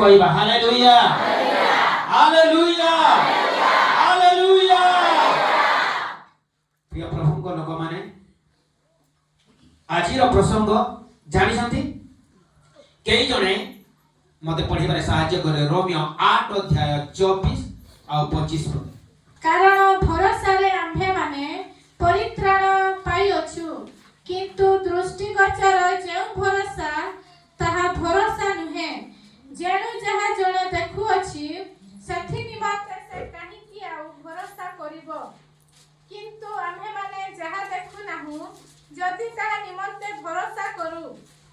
कहबा hallelujah hallelujah hallelujah. प्रिय प्रभु को लोक माने आज प्रसंग जानी कई जने मते पढ़िबारे सहाय्य करे रोमियो 8 अध्याय 24 और 25 पद। कारण भरोसा रे आम्भे माने परित्राण पाई अछु किंतु दृष्टिगोचर जे भरोसा ताहा भरोसा नुहे जेनु जहा जण देखु अछि सथि निमंते से काहे कि आ भरोसा करिवो किंतु आम्भे माने जहा देखु नाहु जदि ताहा निमंते भरोसा करू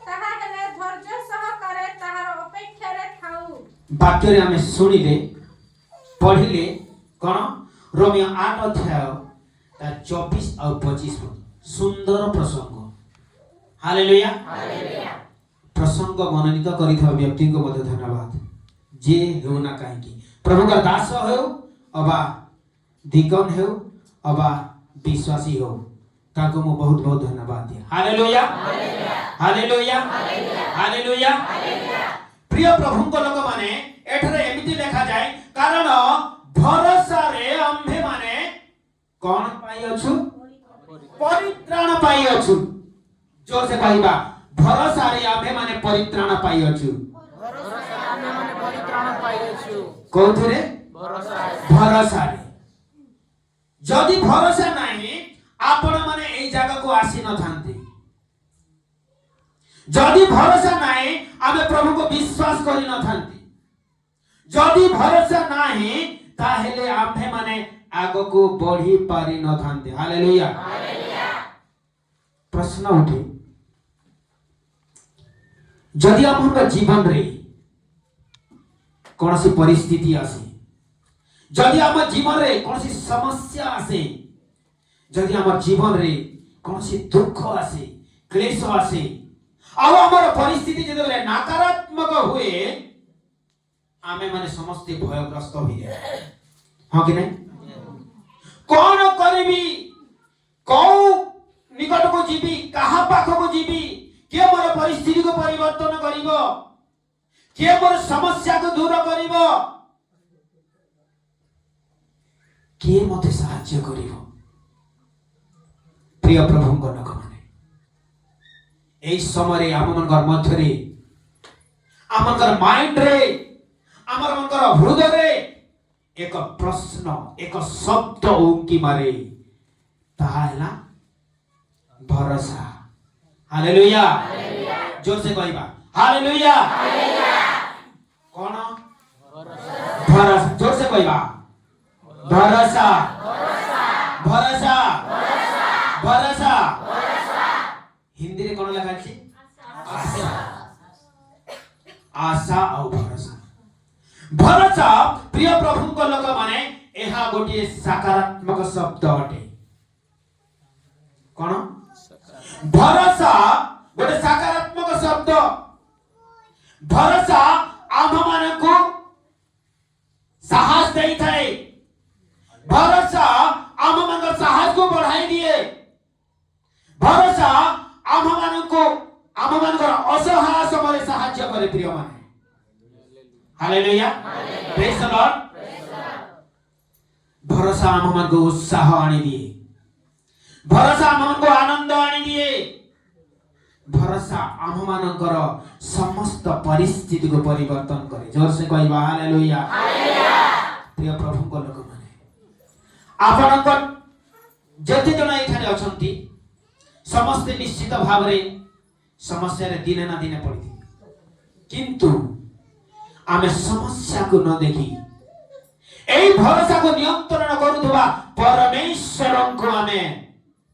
ताहा हेले धैर्य सहकारे ताहार अपेक्षा रे थाउ। वाक्य रे हमें सुनिले पढ़िले कोन रोमियो 8 अध्याय 24 और 25 पद। सुंदर प्रसंग हालेलुया हालेलुया। प्रसंग मनोनीत करिथा व्यक्ति को मध्य धन्यवाद जे हो ना काहे कि प्रभु का दास हो अबा दिगन हो अबा विश्वासी हो ताको मो बहुत बहुत धन्यवाद दिया। Hallelujah hallelujah hallelujah hallelujah. प्रिय प्रभु को लोक माने एठरे एमिति लिखा जाय कारण भरोसा रे आम्भे माने कोन पाई अछु परित्राण पाई अछु। जोर से कहबा भरोसा रे आम्भे माने परित्राण पाई अछु। भरोसा आम्भे माने परित्राण पाई अछु कोथरे भरोसा रे। जदि भरोसा नाही आपण माने एई जागा को आसी न थांते। जदि भरोसा नाही आमे प्रभु को विश्वास करि न थांते। जदि भरोसा नाही ताहेले आम्भे माने आगो को बढ़ी पारि न थांते। Hallelujah hallelujah. प्रश्न उठे जदि आपन जीवन रे कौन सी परिस्थिति आसे जदि आम जीवन रे कौन सी समस्या आसे जदि आम जीवन रे कौन सी दुख आसे क्लेश आसे आउ आमर परिस्थिति जदि नकारात्मक हुए आमे माने समस्त भयग्रस्त हो जाए। हाँ कि नहीं कौन करबी कौ निकट को जीवी कहा पाख को जीवी के मोर परिस्थिति को परिवर्तन करिवो के मोर समस्या को दूर करिवो के मते सहायता करिवो। प्रिय प्रभु को लोक माने एई समय आम मनकर मध्य रे आमकर माइंड रे आमर मनकर हृदय रे एक प्रश्न एक शब्द उंकी मारे ताहा हैला भरोसा। हालेलुया जोर से कहबा हालेलुया कौन भरोसा जोर से कहबा भरोसा भरोसा भरोसा। हिंदी रे कौन लिखा अछि आशा आशा और भरोसा। भरोसा प्रिय प्रभु को लोक माने एहा गोटे सकारात्मक शब्द अटे। कौन भरोसा गोटे सकारात्मक शब्द। भरोसा आम मान को साहस देई थाए। भरोसा आम मान साहस को बढ़ाई दिए। भरोसा आम मान को आम मान असहाय समय सहायता करे। प्रिय माने हालेलुया प्रेज द लॉर्ड। भरोसा आम मान को उत्साह आनी दिए। भरोसा आम मान को आनंद आनी दिए। भरोसा आम मानकर समस्त परिस्थिति को परिवर्तन करे। जोर से कहबा हालेलुया हालेलुया। प्रिय प्रभु को लोक माने आपनकर जति जण एठारे अछंती समस्त निश्चित भाव रे समस्या रे दिने ना दिने पड़ती किंतु आमे समस्या को न देखी एई भरोसा को नियंत्रण करूथबा परमेश्वर को आमे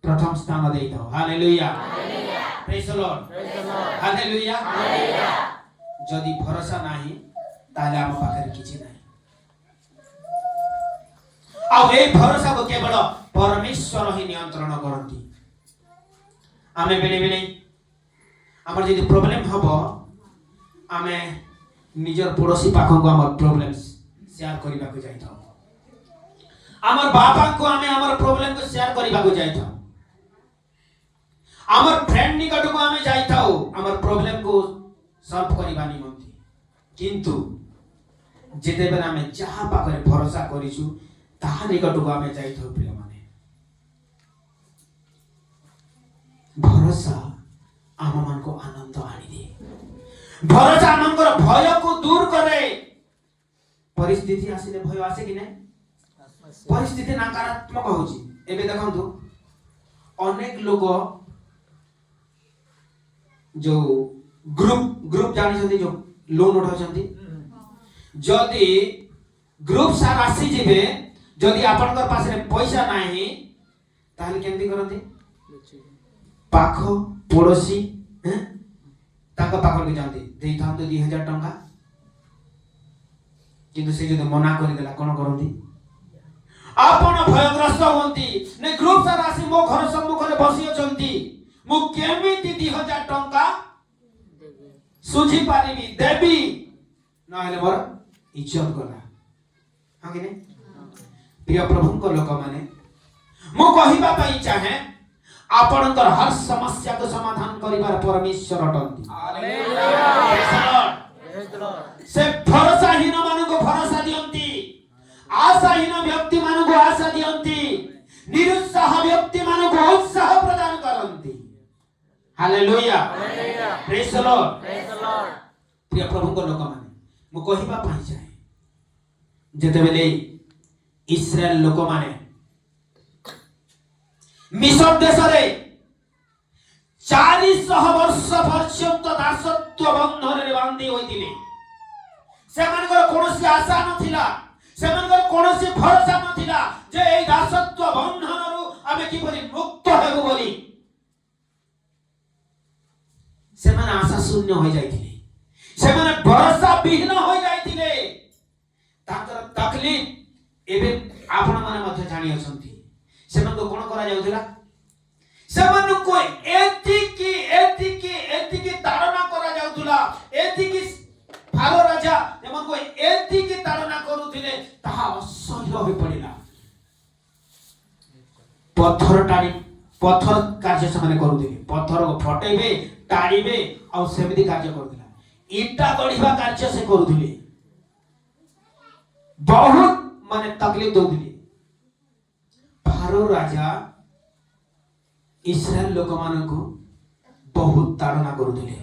प्रथम स्थान देइथौ। Hallelujah praise the Lord hallelujah hallelujah. जदि भरोसा नाही ताले आम पाखरे किछि नाही आ एई भरोसा को केवल परमेश्वर ही नियंत्रण करती। आमे बेले बेले हमर जदि प्रॉब्लम हबो आमे निजर पड़ोसी पाखो को हमर प्रॉब्लम शेयर करिबा को जाइथौ। हमर बाबा को आमे हमर प्रॉब्लम को शेयर करिबा को जाइथौ। हमर फ्रेंड निकट को आमे जाइथौ हमर प्रॉब्लम को सॉल्व करिबा निमंते किंतु ଯେତେବେଳେ ଆମେ ଯାହା ପାଖରେ ଭରସା କରିଛୁ ତାହା ନିକଟକୁ ଆମେ ଯାଇଥାଉ ପ୍ରିୟମାନେ। ଭରସା ଆମମାନଙ୍କୁ ଆନନ୍ଦ ଆଣିଦିଏ। ଭରସା ଆମଙ୍କର ଭୟକୁ ଦୂର କରେ। ପରିସ୍ଥିତି ଆସିଲେ ଭୟ ଆସେ କି ନାହିଁ? ପରିସ୍ଥିତି ନକାରାତ୍ମକ ହଉଛି। ଏବେ ଦେଖନ୍ତୁ ଅନେକ ଲୋକ ଯୋଉ ଗ୍ରୁପ ଜାଣିଛନ୍ତି ଯୋଉ ଲୋନ ଉଠାଉଛନ୍ତି, ଯଦି ଗ୍ରୁପ ସାର୍ ଆସିଯିବେ, ଯଦି ଆପଣଙ୍କର ପାଖରେ ପଇସା ନାହିଁ ତାହେଲେ କେମିତି କରନ୍ତି? ପାଖ ପଡ଼ୋଶୀ ତାଙ୍କ ପାଖକୁ ଯାଆନ୍ତି, ଦେଇଥାନ୍ତୁ 2000 ଟଙ୍କା। କିନ୍ତୁ ସେ ଯଦି ମନା କରିଦେଲା କଣ କରନ୍ତି? ଆପଣ ଭୟଗ୍ରସ୍ତ ହୁଅନ୍ତି। ଗ୍ରୁପ ସାର୍ ଆସି ମୋ ଘର ସମ୍ମୁଖରେ ବସି ଅଛନ୍ତି, ମୁଁ କେମିତି 2000 ଟଙ୍କା ସୁଝି ପାରିବି, ଦେବି? ନହେଲେ ମୋର ଇଜ୍ଜତ ଗଲା। ହଁ କି ନାହିଁ? ପ୍ରିୟ ପ୍ରଭୁଙ୍କ ଲୋକମାନେ, ମୁଁ କହିବା ପାଇଁ ଚାହେଁ ଆପଣଙ୍କର ହର ସମସ୍ୟାକୁ ସମାଧାନ କରିବାର ପରମେଶ୍ୱର ଅଟନ୍ତି। ସେ ଭରସାହୀନ ମାନଙ୍କୁ ଭରସା ଦିଅନ୍ତି, ଆଶାହୀନ ବ୍ୟକ୍ତି ମାନଙ୍କୁ ଆଶା ଦିଅନ୍ତି, ନିରୁତ୍ସାହ ବ୍ୟକ୍ତି ମାନଙ୍କୁ ଉତ୍ସାହ ପ୍ରଦାନ କରନ୍ତି। ହାଲେଲୁୟା, ପ୍ରେଜ୍ ଦ ଲର୍ଡ। ପ୍ରିୟ ପ୍ରଭୁଙ୍କ ଲୋକମାନେ, ମୁଁ କହିବା ପାଇଁ ଚାହେଁ ଯେତେବେଳେ ଇସ୍ରାଏଲ ଲୋକମାନେ ମିଶର ଦେଶରେ 400 ବର୍ଷ ପର୍ଯ୍ୟନ୍ତ ଦାସତ୍ୱ ବନ୍ଧନରେ ବାନ୍ଧି ହୋଇଥିଲେ, ସେମାନଙ୍କର କୌଣସି ଆଶା ନଥିଲା, ସେମାନଙ୍କର କୌଣସି ଭରସା ନଥିଲା ଯେ ଏହି ଦାସତ୍ୱ ବନ୍ଧନରୁ ଆମେ କିପରି ମୁକ୍ତ ହେବୁ ବୋଲି। ସେମାନେ ଆଶା ଶୂନ୍ୟ ହୋଇଯାଇଥିଲେ, ସେମାନେ ଭରସା ବିହୀନ ହୋଇଯାଇଥିଲେ। ତାଙ୍କର ତକଲିଫ ଏବେ ଆପଣମାନେ ମଧ୍ୟ ଜାଣିଅଛନ୍ତି। ସେମାନଙ୍କୁ କଣ କରାଯାଉଥିଲା? ସେମାନଙ୍କୁ ଏତିକି ଏତିକି ଏତିକି ତାଡ଼ନା କରାଯାଉଥିଲା, ଏତିକି ଫାରୋ ରାଜା ଏମାନଙ୍କୁ ଏତିକି ତାଡ଼ନା କରୁଥିଲେ, ତାହା ଅସହ୍ୟ ହୋଇ ପଡ଼ିଲା। ପଥର କାର୍ଯ୍ୟ ସେମାନେ କରୁଥିଲେ, ପଥରକୁ ଫଟେଇବେ, ଟାଣିବେ, ଆଉ ସେମିତି କାର୍ଯ୍ୟ କରୁଥିଲା। ଇଟା ଗଢ଼ିବା କାର୍ଯ୍ୟ ସେ କରୁଥିଲେ, ବହୁତ ମାନେ ତକଲିଫ ଦଉଥିଲେ। ଫାରୋ ରାଜା ଇସ୍ରାଏଲ ଲୋକମାନଙ୍କୁ ବହୁତ ତାଡ଼ନା କରୁଥିଲେ,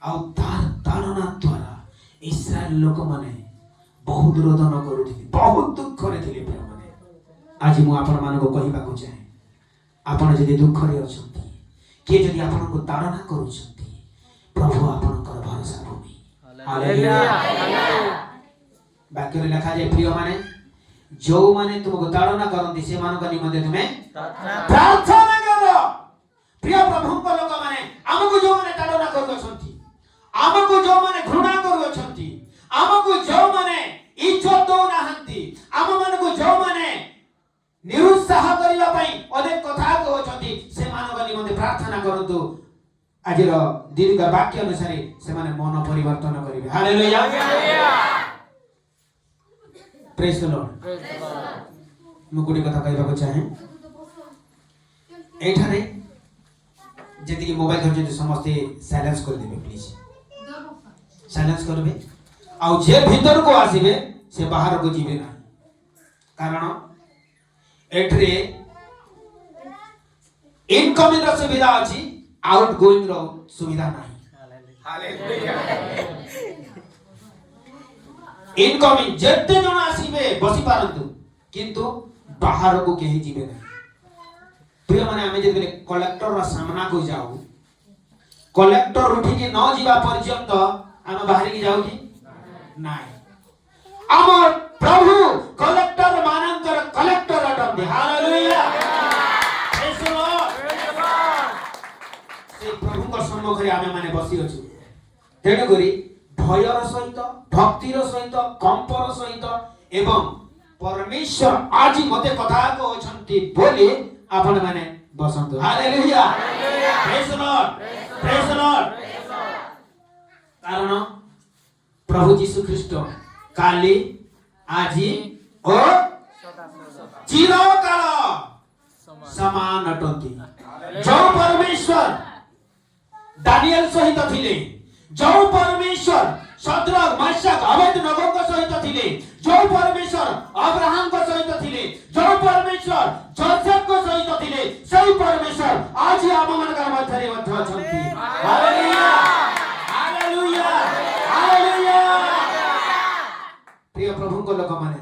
ଆଉ ତାର ତାଡ଼ନା ଦ୍ୱାରା ଇସ୍ରାଏଲ ଲୋକମାନେ ବହୁତ ରୋଦନ କରୁଥିଲେ, ବହୁତ ଦୁଃଖରେ ଥିଲେ। ଆଜି ମୁଁ ଆପଣମାନଙ୍କୁ କହିବାକୁ ଚାହେଁ, ଆପଣ ଯଦି ଦୁଃଖରେ ଅଛନ୍ତି, କିଏ ଯଦି ଆପଣଙ୍କୁ ତାଡ଼ନା କରୁଛନ୍ତି, ପ୍ରଭୁ ଆପଣଙ୍କର ଭରସା ଭୂମି। ବାକ୍ୟରେ ଲେଖାଯାଏ, ପ୍ରିୟମାନେ, ଯୋଉମାନେ ତୁମକୁ ତାଡ଼ନା କରନ୍ତି ସେମାନଙ୍କ ନିମନ୍ତେ ତୁମେ ପ୍ରାର୍ଥନା କର। ପ୍ରିୟ ପ୍ରଭୁଙ୍କ ଲୋକମାନେ, ଆମକୁ ଯୋଉମାନେ ତାଡ଼ନା କରୁଅଛନ୍ତି, ଆମକୁ ଯୋଉମାନେ ଘୃଣା କରୁଅଛନ୍ତି, ଆମକୁ ଯୋଉମାନେ ଇଜ୍ଜତ ଦଉନାହାନ୍ତି, ଆମମାନଙ୍କୁ ଯୋଉମାନେ ନିରୁତ୍ସାହ କରିବା ପାଇଁ ଅନେକ କଥା କହୁଛନ୍ତି, ସେମାନଙ୍କ ନିମନ୍ତେ ପ୍ରାର୍ଥନା କରନ୍ତୁ। ଆଜିର ଦୀର୍ଘ ବାକ୍ୟ ଅନୁସାରେ ସେମାନେ ମନ ପରିବର୍ତ୍ତନ କରିବେ। ହାଲେଲୁୟା, ପ୍ରେଜ୍ ଦ ଲର୍ଡ। ମୁଁ ଗୋଟେ କଥା କହିବାକୁ ଚାହେଁ, ଏଠାରେ ଯେତିକି ମୋବାଇଲ ଧରିଛନ୍ତି ସମସ୍ତେ ସାଇଲେନ୍ସ କରିଦେବେ, ପ୍ଲିଜ ସାଇଲେନ୍ସ କରିବେ। ଆଉ ଯେ ଭିତରକୁ ଆସିବେ ସେ ବାହାରକୁ ଯିବେ ନାହିଁ, କାରଣ ଏଠାରେ ଇନକମିଂ ର ସୁବିଧା ଅଛି, ଆଉଟ ଗୋଇଂ ର ସୁବିଧା ନାହିଁ। ଇନକମିଂ ଯେତେ ଜଣ ଆସିବେ ବସି ପାରନ୍ତୁ, କିନ୍ତୁ ବାହାରକୁ କେହି ଯିବେ ନାହିଁ। ପ୍ରିୟମାନେ, ଆମେ ଯେତେବେଳେ କଲେକ୍ଟରର ସାମ୍ନାକୁ ଯାଉ, କଲେକ୍ଟର ଉଠିକି ନ ଯିବା ପର୍ଯ୍ୟନ୍ତ ଆମେ ବାହାରିକି ଯାଉ କି ନାହିଁ? ଆମ ପ୍ରଭୁ କଲେକ୍ଟର ମାନଙ୍କର କଲେକ୍ଟର ଅଟନ୍ତି। ହାଲେଲୁୟା, ପ୍ରେଜ୍ ଦ ଲର୍ଡ। ସେ ପ୍ରଭୁଙ୍କ ସମ୍ମୁଖରେ ଆମେ ମାନେ ବସି ଅଛୁ। ତେଣୁକରି ଭୟର ସହିତ, ଭକ୍ତିର ସହିତ, କମ୍ପର ସହିତ ଏବଂ ପରମେଶ୍ୱର ଆଜି ମତେ କଥା କହୁଛନ୍ତି ବୋଲି ଆପଣ ମାନେ ବସନ୍ତୁ। ହାଲେଲୁୟା, ପ୍ରେଜ୍ ଦ ଲର୍ଡ, ପ୍ରେଜ୍ ଦ ଲର୍ଡ। କାରଣ ପ୍ରଭୁ ଯୀଶୁ ଖ୍ରୀଷ୍ଟ କାଲି, ଆଜି ଓ ଚିରକାଳ ସମାନ ଅଟନ୍ତି। ଯୋଉ ପରମେଶ୍ୱର ଦାନିଏଲ ସହିତ ଥିଲେ, ଯୋଉ ପରମେଶ୍ୱର शद्रक मेशक अबेदनगो सहित थिले जो परमेश्वर अब्राहम को सहित थिले जो परमेश्वर जोसेफ को सहित थिले सही परमेश्वर आज हम मनकर मध्यरे मध्य अछंती हालेलुया हालेलुया हालेलुया प्रिय प्रभु को लोक माने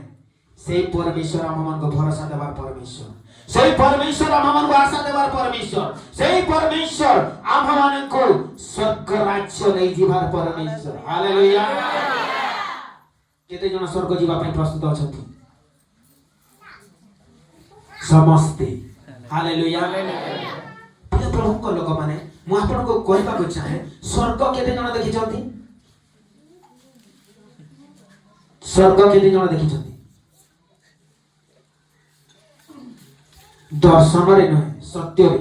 सही परमेश्वर हम मन को भरोसा देवार परमेश्वर सही परमेश्वर हम मन को आशा देवार परमेश्वर सही परमेश्वर हम मन को स्वर्ग राज्य नै जीवार परमेश्वर हालेलुया केते जन स्वर्ग जीवा ପାଇଁ प्रस्तुत अछंती समस्ते हालेलुया प्रिय प्रभु को लोक माने मु आपन को कहबा को चाहे स्वर्ग केते जन देखि छथि स्वर्ग केते जन देखि छथि दर्शन रे न सत्य रे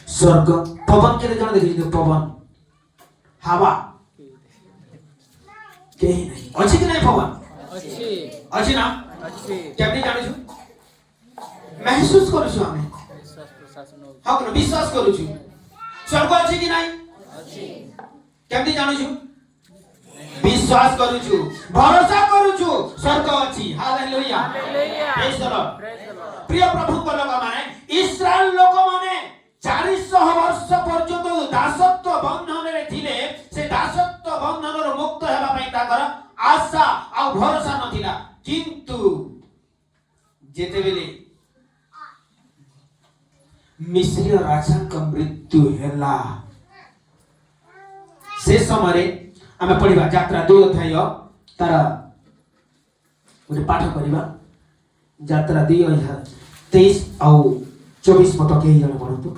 स्वर्ग पवन केते जन देखि छथि पवन हवा केही नहीं अछि कि नहीं पवन अछि ना केमनी जानि छु महसूस करू छु हमें हम विश्वास करू छु स्वर्ग अछि कि नहीं केमनी जानि छु विश्वास करू छु भरोसा करू छु स्वर्ग अछि हालेलुया प्रेज द लॉर्ड प्रिय प्रभु को लोक माने इस्राएल लोक माने 400 वर्ष पर्यंत दासत्व बंधन रे थिले से दासत्व बंधन रो मुक्त हेबा पई ताकर आशा आ भरोसा नथिला किंतु जेते बेले मिस्र राजा का मृत्यु हेला से समय आमे पढिबा यात्रा 2 अध्याय तार उनी पाठ करिबा यात्रा 2 अध्याय 23 आ 24 पद के जण पढतु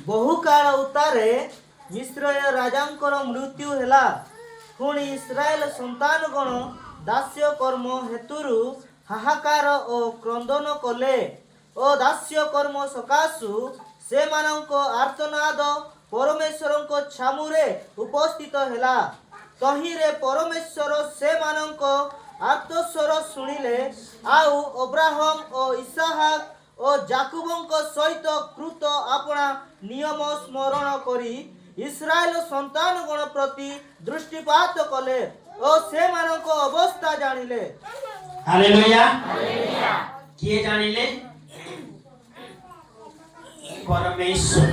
बहु काल उतारे मिस्र राजांकर मृत्यु हेला पुणी इस्राएल संतान गण दास्य कर्म हेतुरु हाहाकार ओ क्रंदन कले ओ दास्य कर्म सकाशु से मानंको आर्तनाद परमेश्वरंको छामुरे उपस्थित हेला तहिरे परमेश्वर से मानंको आर्तस्वर सुनिले आउ अब्राहम ओ इसहाक ओ जाकुबंको सहित कृत अपना नियम स्मरण करी इस्राएल संतान गण प्रति दृष्टिपात कले ओ से मानको अवस्था जानिले हालेलुया किए जानिले परमेश्वर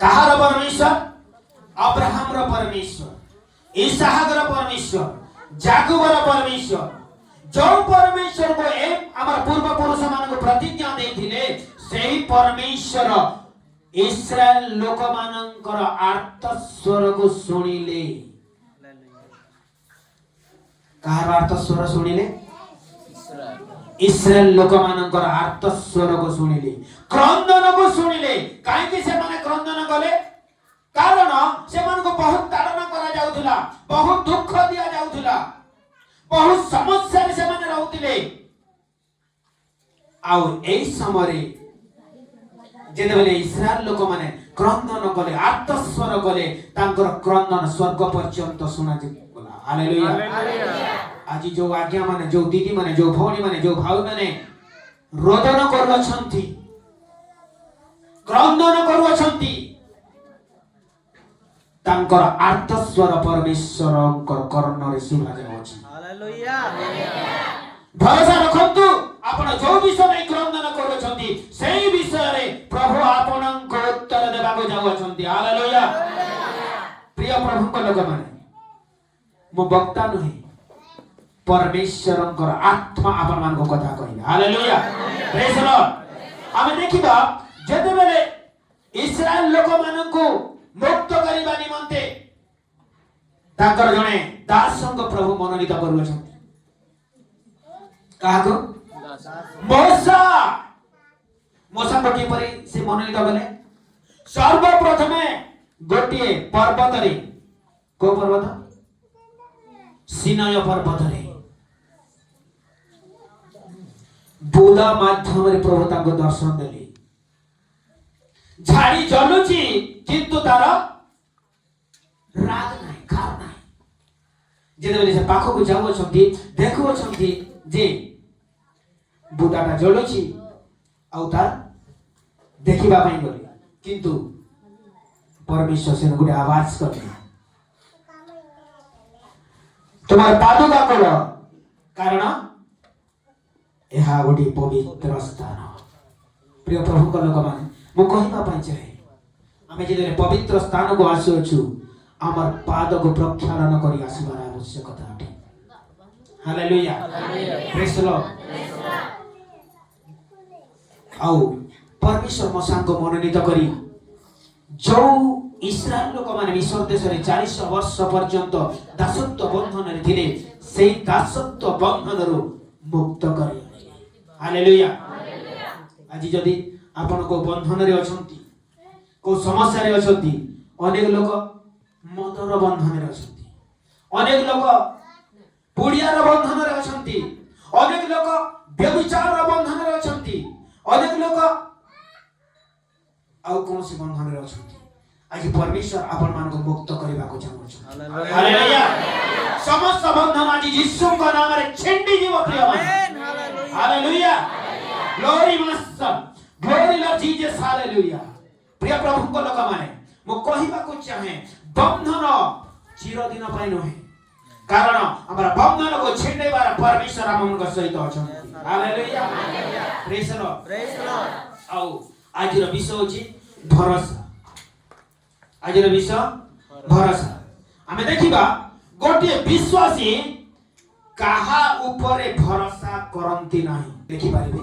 कहार परमेश्वर अब्राहम रो परमेश्वर इसहाक रो परमेश्वर जाकुब रो परमेश्वर जो परमेश्वर को एक हमार पूर्व पुरुष मान को प्रतिज्ञा देथिले सेही परमेश्वर इस्राएल लोक मानकर आर्त स्वर को सुनिले कहार आर्त स्वर सुनिले इस्राएल लोक मानकर आर्त स्वर को सुनिले क्रंदन को सुनिले काहे कि से माने क्रंदन कले कारण से मान को बहुत ताड़ना करा जाउथला बहुत दुख दिया जाउथला बहुत समस्या रे से माने रहउतिले आउ एई समरे जेते बेले इस्राएल लोक माने क्रंदन कले आर्त स्वर कले तांकर क्रंदन स्वर्ग पर्यंत सुना जिला हालेलुया आज जो आज्ञा माने जो दीदी माने जो भौणी माने जो भाई माने रोदन करछंती क्रंदन करछंती तांकर आर्त स्वर परमेश्वरंकर कर्ण रे सुना जाउछि हालेलुया भरोसा रखंतु आपण जो विषय नै क्रंदन करछंती सेही विषय रे प्रभु आपणको उत्तर देबाको जाउछंती हालेलुया प्रिय प्रभु को लोक माने मो वक्ता नही परमेश्वरंकर आत्मा आपण मान को कथा कहिला हालेलुया प्रेज द लॉर्ड हम देखिबा जेते बेले इस्राएल लोक मान को मुक्त करिबा निमंते ताकर जणे दासंग प्रभु मनोनीत करूछन काको मोसा मोसा को किपरि से मनोनीत कले सर्वप्रथमे गोटिए पर्वत रे को पर्वत सिनाय पर्वत रे बुदा माध्यम रे प्रभु ताको दर्शन देली झाड़ी जलुची किंतु तार राग नाही खार नाही जेते बेले से पाखो को जावो छथि देखो छथि जे बुदाटा जलुची आउ तार देखिबा पई गले किंतु परमेश्वर से गोटे आवाज करते तुम्हारे पादुका खोल कारण यह गोटे पवित्र स्थान। प्रिय प्रभु लोक मैंने मुझे चाहे आम जो पवित्र स्थान को आसुचु आमर पाद को प्रक्षालन कर आसबार आवश्यकता अटे। Hallelujah praise the Lord. आउ परमेश्वर मसा को मनोनीत करी जो इस्राएल लोक माने मिस्र देश रे 400 वर्ष पर्यंत दासत्व बंधन रे थिले सेही दासत्व बंधन रु मुक्त करी। हालेलुया। आज जदि आपण को बंधन रे अछंती को समस्या रे अछंती अनेक लोक मदर बंधन रे अछंती अनेक लोक पुड़ियार बंधन रे अछंती अनेक लोक व्यभिचार बंधन रे अछंती अनेक लोक आउ कौन सी बंधन रे अछंती। आज परमेश्वर आपण मान को मुक्त करबा को चाहू। हालेलुया। समस्त बंधन आज यीशु का नाम रे छिंडी जीव प्रिय मन। Hallelujah. Glory master glory Lord Jesus. Hallelujah. प्रिय प्रभु को लोक माने मो कहिबा को चाहे बंधन चिर दिन पय नहे कारण हमरा बंधन को छिंडे बार परमेश्वर हमन को सहित अछंती। Hallelujah. Praise the Lord praise the Lord. आउ आज रो विषय होची भरोसा। आज रो विषय भरोसा। आमे देखिबा गोटे विश्वासी काहा ऊपरे भरोसा करंती नाही। देखि पारिबे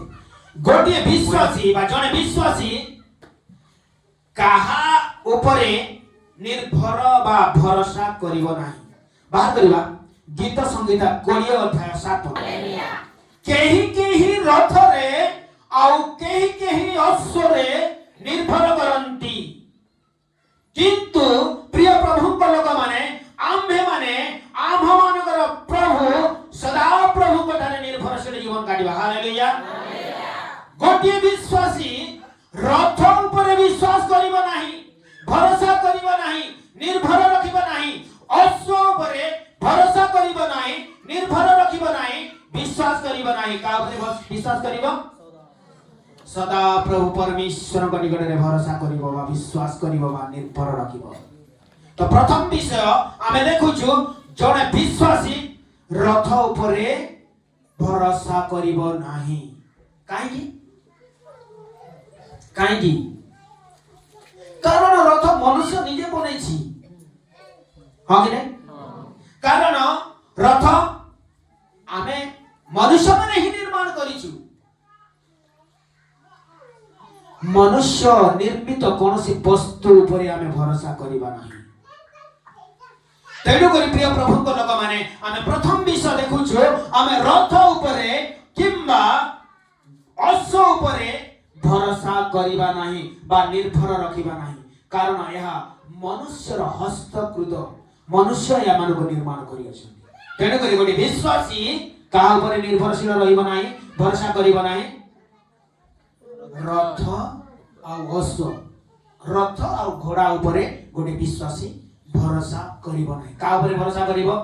गोटे विश्वासी बा जने विश्वासी काहा ऊपरे निर्भर बा भरोसा करिवो नाही। बाहर करिबा गीत संगीता 20 अध्याय 7 केही केही रथ रे आउ केही केही अश्व रे निर्भर करंती किंतु प्रिय प्रभु को लोक माने आम्भे माने आम मानकर प्रभु सदा प्रभु को ठारे निर्भरशील जीवन काटिबा। हालेलुया। गोटे विश्वासी रथ ऊपर विश्वास करिबो नाही भरोसा करिबो नाही निर्भर रखिबो नाही अश्व ऊपर भरोसा करिबो नाही निर्भर रखिबो नाही विश्वास करिबो नाही। का ऊपर विश्वास करिबो सदा प्रभु परमेश्वर को निकट रे भरोसा करिबो बा विश्वास करिबो बा निर्भर रखिबो। तो प्रथम विषय आमे देखुछु जने विश्वासी रथ ऊपरे भरोसा करिबो नाही। काहेकि काहेकि कारण रथ मनुष्य निजे बनेछि। हां कि नै कारण रथ आमे मनुष्य माने ही निर्माण करिछु। मनुष्य निर्मित कौनसी वस्तु उपरे आमे भरोसा करिबा नाही। तेणु करी प्रिय प्रभु को लोक माने आमे प्रथम विषय देखुछु आमे रथ उपरे किंबा अश्व उपरे भरोसा करिबा नाही बा निर्भर रखिबा नाही कारण यह मनुष्यर हस्तकृत मनुष्य या मान को निर्माण करि अछि। तेणु करी गोटे विश्वासी का उपरे निर्भरशील रहिबा नाही भरोसा करिबा नाही। रथ आउ अश्व रथ आउ घोड़ा उपरे गोटे विश्वासी भरोसा करिबो नाही। का उपरे भरोसा करिबो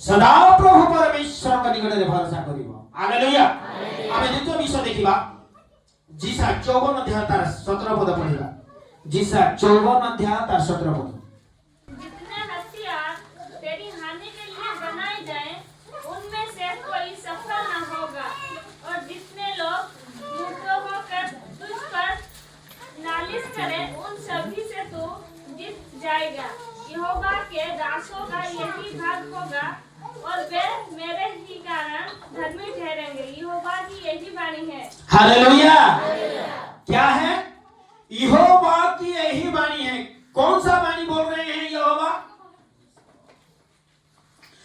सदा प्रभु परमेश्वर का निकट रे भरोसा करिबो। हालेलुया। आमे द्वितीय विषय देखिबा जीसा 54 अध्याय तार 17 पद पढिबा। जीसा 54 अध्याय तार 17 पद। जितने हथियार तेरी हानि के लिए बनाए जाए उनमें से कोई सफल न होगा और जितने लोग मूर्ख होकर तुझ पर नालिश करें उन सभी से तू जीत जाएगा। यहोवा के दासों का यही भाग होगा और वे मेरे ही कारण धर्मी ठहरेंगे। यहोवा की यही वाणी है। हालेलुया। क्या है? यहोवा की यही वाणी है। कौन सा वाणी बोल रहे हैं यहोवा?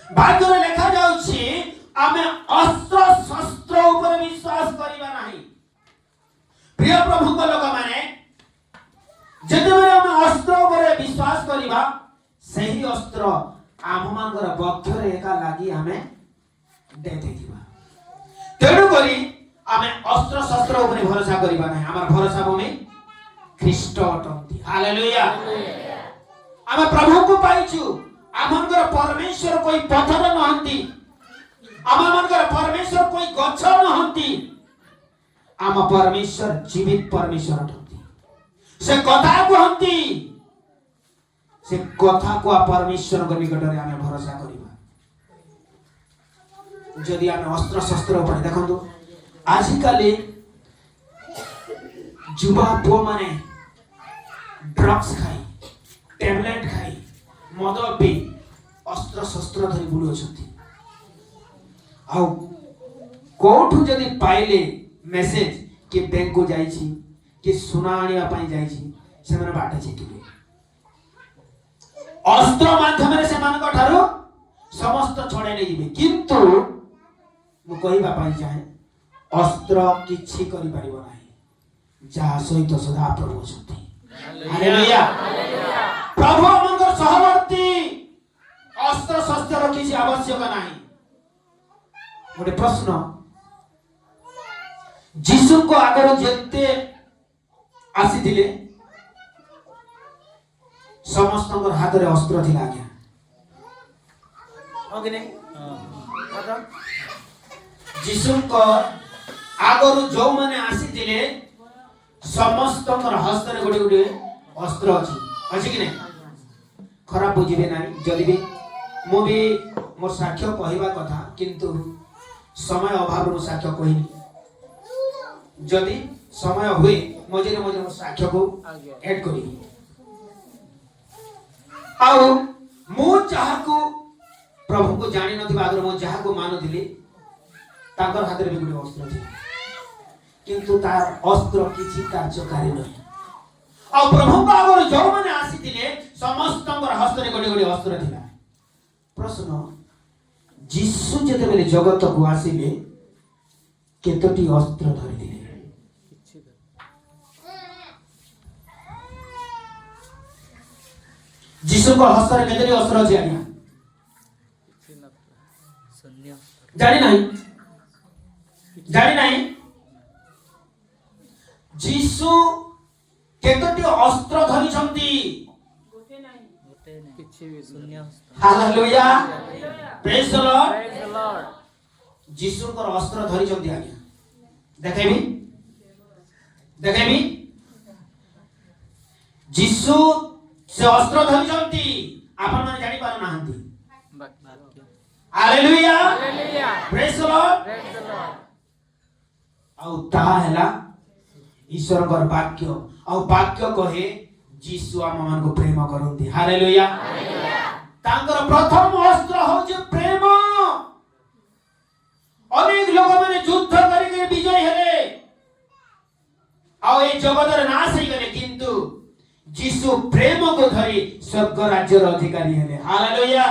बाइबल में लिखा जाउछि आमे अस्त्र शस्त्र ऊपर विश्वास करिबा नाही। प्रिय प्रभु को लोक माने जेतेबेले आमे अस्त्र ऊपर विश्वास करिबा सही अस्त्र आम मानकर बक्षरे एका लागि आमे दे देखिबा। तेणु करी आमे अस्त्र शस्त्र ऊपर भरोसा करिबा नाही। हमर भरोसा भूमि ख्रीष्ट अटंती। हालेलुया। आमे प्रभु को पाइछु। आमनकर परमेश्वर कोई पत्थर नहंती। आमनकर परमेश्वर कोई गच्छ नहंती। आम परमेश्वर जीवित परमेश्वर अटंती। से कथा कहती से कथा को परमेश्वर को निकट में आमे भरोसा करिबा जदि आमे अस्त्र शस्त्र ऊपर देखंतु आजिकाली युवा पुओ माने ड्रग्स खाई टैबलेट खाई मद पी अस्त्र शस्त्र धरी बुलु अछंती आउ कोठु जदि पाइले मेसेज कि बैंक को जाइछि कि सुना आनिया पाई जाइछि सेमने बाटे छेकिबे अस्त्र माध्यम से मान ठारो समस्त छड़े नै जिवे किंतु मु कहिबा पाई चाहे अस्त्र किछि करि परिबो नाही जा सहित सदा प्रभु अछंती हालेलुया प्रभु हमर सहवर्ती अस्त्र शस्त्र किछि आवश्यक नाही गोटे प्रश्न जीसु को आगर जेते आसीथिले समस्त हाथ रे अस्त्र थिला आज्ञा ओके नै जीसु को आगर जो माने आसीथिले समस्त हस्त रे गोटे गोटे अस्त्र अछि कि नै खराब बुझिबे नाही जदि भी मो भी मोर साक्ष्य कहवा कथा किंतु समय अभाव रो साक्ष्य कहिनी जदि समय हुए मझे मझे मोर साक्ष्य को ऐड करी आउ मु जहा को प्रभु को जानि नथिबा आगर मु जहा को मानुथिली ताकर हाथ रे भी गोटे अस्त्र थिला किंतु तार अस्त्र किछि कार्यकारी नै आ प्रभु का आगर जो माने आसीथिले समस्त हस्त रे गोटे गोटे अस्त्र थिला प्रश्न जीसु जते बेले जगत को आसीले केतोटी अस्त्र धरि दिले जीसु को हस्त रे केतोटी अस्त्र अछि आज्ञा जानि नाही जीसु केतोटी अस्त्र धरि छंती हालेलुया प्रेज द लॉर्ड जीसु को अस्त्र धरि छंती आज्ञा देखेबी जीसु से अस्त्र धरि छंती आपन माने जानि पारो नाहंती हालेलुया प्रेज द लॉर्ड आउ ता हैला ईश्वर कर वाक्य आउ वाक्य कहे जीसु आम मान को प्रेम करंती हालेलुया तांकर प्रथम अस्त्र हो जे प्रेम अनेक लोक माने युद्ध करिके विजय हेले आउ ए जगत रे नाश ही गले किंतु जीसु प्रेम को धरी स्वर्ग राज्य रो अधिकारी हेले हालेलुया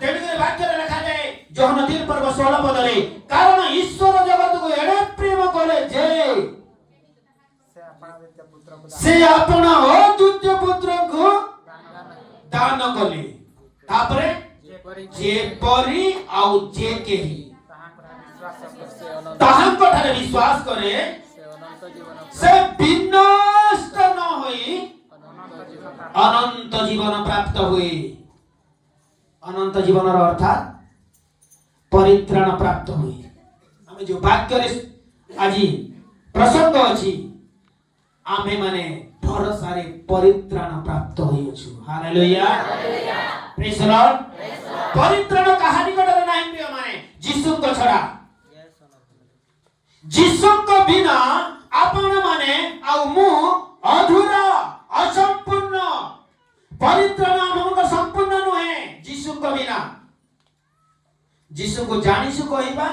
तेणुकर वाक्य रे लिखा जाए यूहन्ना 3:16 पदरे कारण ईश्वर जगत को एडे प्रेम कले जे से अपना अद्वितीय पुत्र को दान कले तापरे जे परी आउ जे केही ताहां ठारे विश्वास करे से विनष्ट न होई अनंत जीवन प्राप्त हुए अनंत जीवन अर्थात परित्राण प्राप्त हुए हमें जो वाक्य रे आज प्रसंग अछि आमे माने भरोसा रे परित्राण प्राप्त होई अछु हालेलुया प्रेज द लॉर्ड परित्राण कहानी कटरे नाही प्रिय माने जीसु को छड़ा जीसु को बिना आपण माने आ मु अधूरा असंपूर्ण परित्राण हमको संपूर्ण नहे जीसु को बिना जीसु को जानिसु कहबा